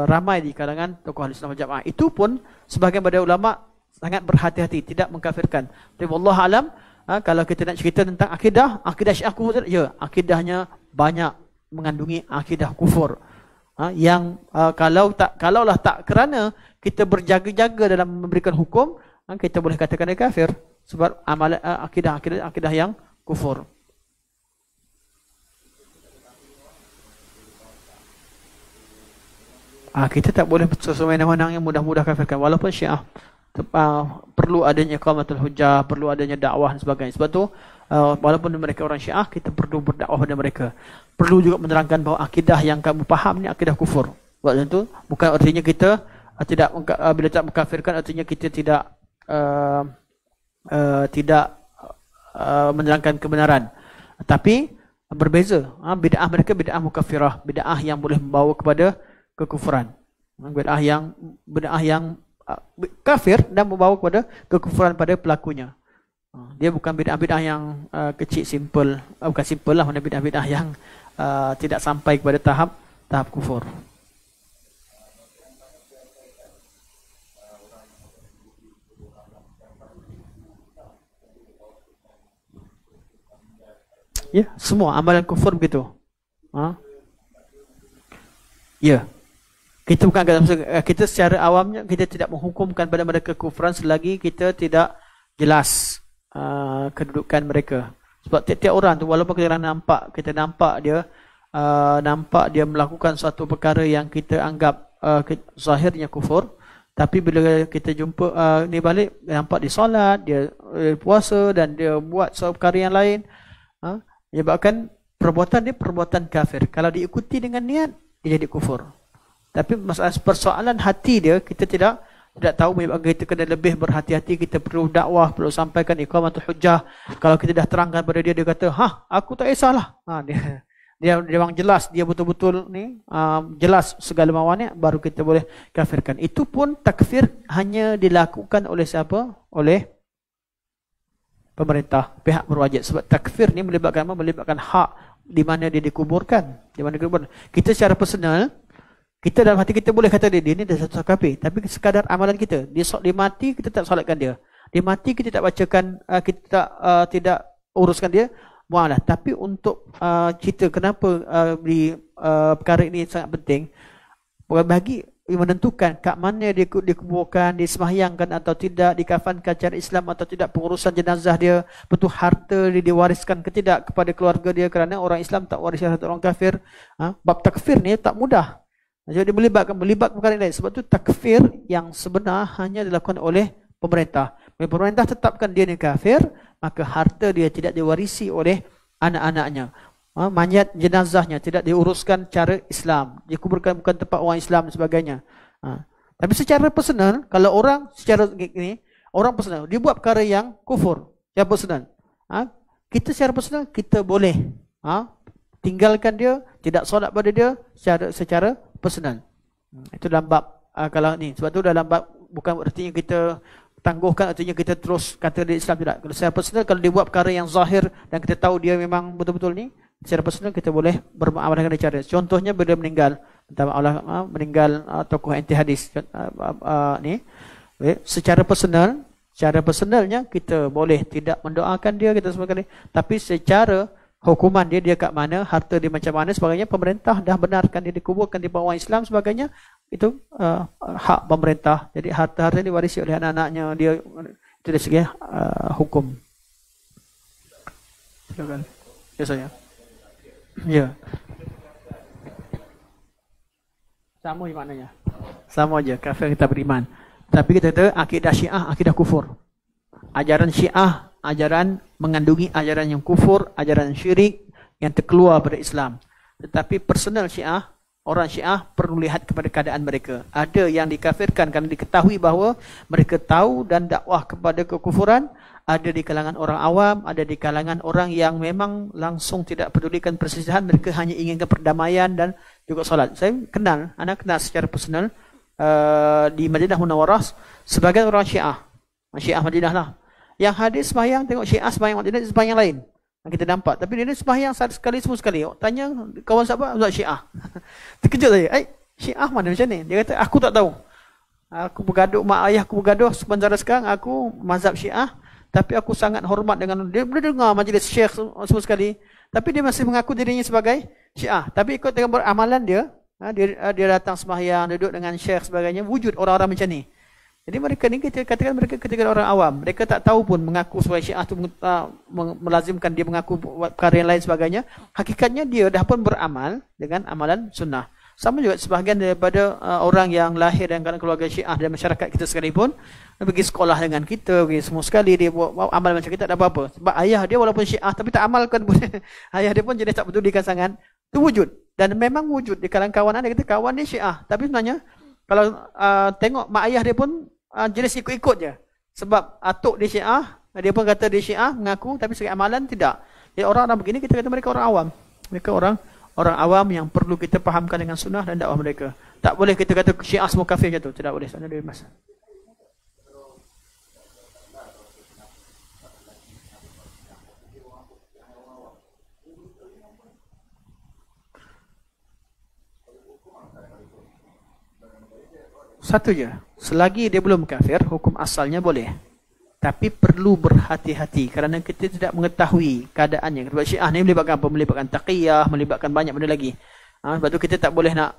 ramai di kalangan tokoh Ahlussunnah wal Jamaah. Itu pun sebahagian daripada ulama sangat berhati-hati tidak mengkafirkan. Tapi wallahu alam, kalau kita nak cerita tentang akidah Syiah kufur, ya, akidahnya banyak mengandungi akidah kufur. Yang kalaulah tak kerana kita berjaga-jaga dalam memberikan hukum, kita boleh katakan dia kafir sebab amalan akidah yang kufur. Kita tak boleh semena-mena yang mudah-mudah kafirkan walaupun Syiah. Perlu adanya iqamatul hujjah, perlu adanya dakwah dan sebagainya. Sebab tu walaupun mereka orang Syiah, kita perlu berdakwah pada mereka. Perlu juga menerangkan bahawa akidah yang kamu faham ni akidah kufur. Sebab itu bukan artinya kita bila tak mengkafirkan artinya kita tidak menerangkan kebenaran. Tapi berbeza. Bid'ah mereka bid'ah mukafirah, bid'ah yang boleh membawa kepada kekufuran. Bid'ah yang kafir dan membawa kepada kekufuran pada pelakunya. Dia bukan bid'ah yang kecil, simple. Bukan simple lah, mana bid'ah yang tidak sampai kepada tahap kufur. Ya, semua amalan kufur begitu. Ya. Kita secara awamnya kita tidak menghukumkan pada mereka kekufuran selagi kita tidak jelas kedudukan mereka. Sebab tiap-tiap orang tu walaupun kita nampak dia melakukan suatu perkara yang kita anggap zahirnya kufur, tapi bila kita jumpa ni balik, nampak dia solat, dia puasa dan dia buat suatu perkara yang lain, menyebabkan perbuatan dia perbuatan kafir. Kalau diikuti dengan niat, dia jadi kufur. Tapi masalah persoalan hati dia, kita tidak tahu, menyebabkan kita kena lebih berhati-hati. Kita perlu dakwah, perlu sampaikan iqamatul hujjah. Kalau kita dah terangkan pada dia, dia kata, aku tak kisahlah. Dia memang jelas, dia betul-betul ni jelas segala mawannya, baru kita boleh kafirkan. Itu pun takfir hanya dilakukan oleh siapa? Oleh pemerintah, pihak berwajib. Sebab takfir ni melibatkan hak di mana dia dikuburkan. Kita secara personal, kita dalam hati kita boleh kata dia ni dah satu kafir, tapi sekadar amalan kita, dia mati kita tak solatkan dia, dia mati kita tak bacakan, kita tidak uruskan dia, mualah. Tapi untuk cerita kenapa di perkara ini sangat penting, bagi menentukan kat mana dia dikuburkan, disembahyangkan atau tidak, dikafankan cara Islam atau tidak, pengurusan jenazah dia, betul harta dia diwariskan ke tidak kepada keluarga dia, kerana orang Islam tak waris harta orang kafir. Bab takfir ni tak mudah. Jadi melibatkan perkara lain. Sebab tu takfir yang sebenar hanya dilakukan oleh pemerintah. Bila pemerintah tetapkan dia ni kafir, maka harta dia tidak diwarisi oleh anak-anaknya. Mayat jenazahnya tidak diuruskan cara Islam, dikuburkan bukan tempat orang Islam dan sebagainya. Tapi secara personal, kalau orang secara ini, orang personal, dia buat perkara yang kufur, secara personal, kita secara personal, kita boleh tinggalkan dia, tidak solat pada dia secara personal. Itu dalam bab kalau ni. Sebab tu dalam bab bukan artinya kita tangguhkan, artinya kita terus kata dia Islam, tidak. Kalau secara personal, kalau dia buat perkara yang zahir dan kita tahu dia memang betul-betul ni, secara personal kita boleh bermuamalah dengan cara. Contohnya bila meninggal, meninggal tokoh anti hadis ni, secara personal, secara personalnya kita boleh tidak mendoakan dia, kita sebagainya. Tapi secara hukuman dia kat mana, harta dia macam mana sebagainya, pemerintah dah benarkan dia dikuburkan di bawah Islam sebagainya, itu hak pemerintah. Jadi harta-harta diwarisi oleh anak-anaknya dia, itu dari segi hukum. Silakan. Ya saya. Ya. Sama je maknanya. Sama aja, kafir kita beriman. Tapi kita kata akidah Syiah, akidah kufur. Ajaran Syiah, ajaran mengandungi ajaran yang kufur, ajaran syirik yang terkeluar pada Islam. Tetapi personal Syiah, orang Syiah perlu lihat kepada keadaan mereka. Ada yang dikafirkan kerana diketahui bahawa mereka tahu dan dakwah kepada kekufuran. Ada di kalangan orang awam, ada di kalangan orang yang memang langsung tidak pedulikan perselisihan, mereka hanya inginkan perdamaian dan juga solat. Saya kenal, anak kenal secara personal di Madinah Munawwarah sebagai orang Syiah. Syiah Madinah lah. Yang hadis sembahyang, tengok Syiah sembahyang Madinah, sembahyang lain. Kita nampak. Tapi dia ni sembahyang sekali, semua sekali. Tanya kawan sahabat, Ustaz Syiah. Terkejut saya. Syiah mana macam ni? Dia kata, aku tak tahu. Aku bergaduh, mak ayah aku bergaduh sementara sekarang, aku mazhab Syiah. Tapi aku sangat hormat dengan dia. Boleh dengar majlis syekh semua sekali. Tapi dia masih mengaku dirinya sebagai Syiah. Tapi ikut dengan amalan dia, dia datang sembahyang, duduk dengan syekh sebagainya. Wujud orang-orang macam ni. Jadi mereka ni, kita katakan mereka ketika orang awam. Mereka tak tahu pun mengaku sebagai Syiah tu melazimkan dia mengaku perkara yang lain sebagainya. Hakikatnya dia dah pun beramal dengan amalan sunnah. Sama juga sebahagian daripada orang yang lahir dengan keluarga Syiah dan masyarakat kita sekalipun, pergi sekolah dengan kita, pergi semua sekali, dia buat amal macam kita, tak ada apa-apa. Sebab ayah dia walaupun Syiah tapi tak amalkan pun. Ayah dia pun jenis tak pedulikan sangat. Itu wujud. Dan memang wujud di kalangan kawan dia, kata kawan dia Syiah. Tapi sebenarnya kalau tengok mak ayah dia pun jenis ikut-ikut je. Sebab atuk dia Syiah, dia pun kata dia Syiah, mengaku, tapi sebagai amalan tidak. Jadi orang-orang begini kita kata mereka orang awam. Mereka orang awam yang perlu kita fahamkan dengan sunnah dan dakwah mereka. Tak boleh kita kata Syiah semua kafir macam tu. Tidak boleh. Sana dia masa. Satu je. Selagi dia belum kafir, hukum asalnya boleh. Tapi perlu berhati-hati kerana kita tidak mengetahui keadaannya. Sebab Syiah ni melibatkan apa? Melibatkan taqiyah, melibatkan banyak benda lagi. Sebab tu kita tak boleh nak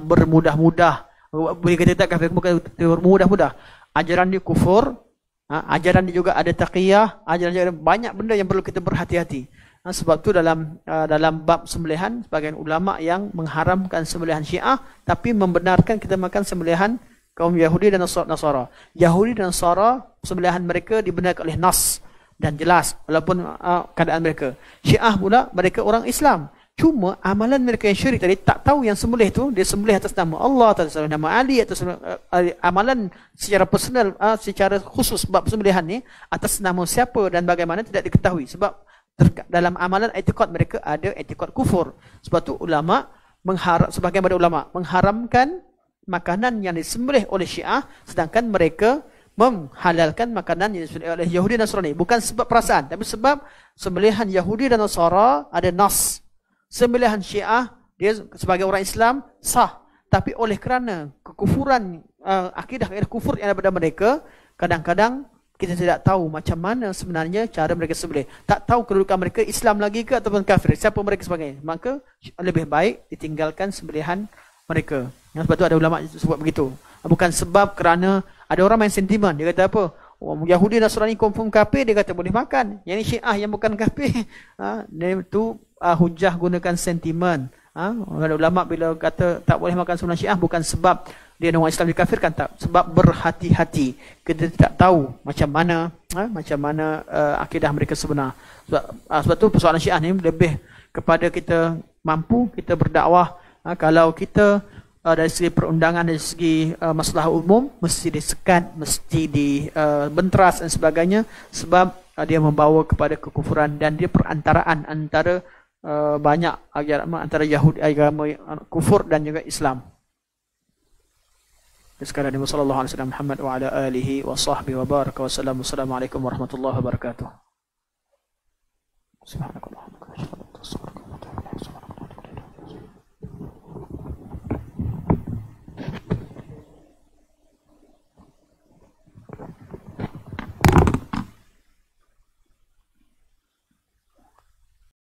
bermudah-mudah. Boleh kita tak kafir, bukan bermudah-mudah. Ajaran dia kufur, ajaran dia juga ada taqiyah, ajaran dia ada banyak benda yang perlu kita berhati-hati. Sebab tu dalam bab sembelihan, sebagian ulama yang mengharamkan sembelihan Syiah, tapi membenarkan kita makan sembelihan kaum Yahudi dan Nasara. Yahudi dan Nasara, sembelihan mereka dibenarkan oleh nas dan jelas walaupun keadaan mereka. Syiah pula mereka orang Islam. Cuma amalan mereka yang syirik tadi, tak tahu yang sembelih tu dia sembelih atas nama Allah, atas nama Ali, atas amalan secara personal, secara khusus bab sembelihan ni atas nama siapa dan bagaimana tidak diketahui. Sebab dalam amalan etikad mereka ada etikad kufur. Sebab tu ulama sebahagian pada ulama mengharamkan makanan yang disembelih oleh Syiah, sedangkan mereka menghalalkan makanan yang disembelih oleh Yahudi dan Nasrani. Bukan sebab perasaan, tapi sebab sembelihan Yahudi dan Nasara ada nas. Sembelihan Syiah dia sebagai orang Islam sah, tapi oleh kerana kekufuran, akidah kufur yang ada pada mereka, kadang-kadang kita tidak tahu macam mana sebenarnya cara mereka sembelih. Tak tahu kedudukan mereka Islam lagi ke ataupun kafir, siapa mereka sebagainya. Maka lebih baik ditinggalkan sembelihan mereka. Sebab tu ada ulama sebut begitu. Bukan sebab kerana ada orang main sentimen. Dia kata apa? Orang Yahudi Nasrani confirm kafir, dia kata boleh makan. Yang ni Syiah yang bukan kafir. Dia tu hujah gunakan sentimen. Ada ulama bila kata tak boleh makan sunat Syiah bukan sebab dia orang Islam dikafirkan, tak, sebab berhati-hati. Kita tak tahu macam mana akidah mereka sebenar. Sebab tu persoalan Syiah ni lebih kepada kita mampu kita berdakwah. Kalau kita dari segi perundangan, dari segi masalah umum, mesti disekat, mesti dibenteras dan sebagainya, sebab dia membawa kepada kekufuran dan dia perantaraan antara banyak agama, antara Yahudi, agama kufur dan juga Islam. Sekarang ini sallallahu alaihi wasallam Muhammad wa ala alihi wa sahbihi wa baraka wa sallam. Assalamualaikum warahmatullahi wabarakatuh. Subhanallah.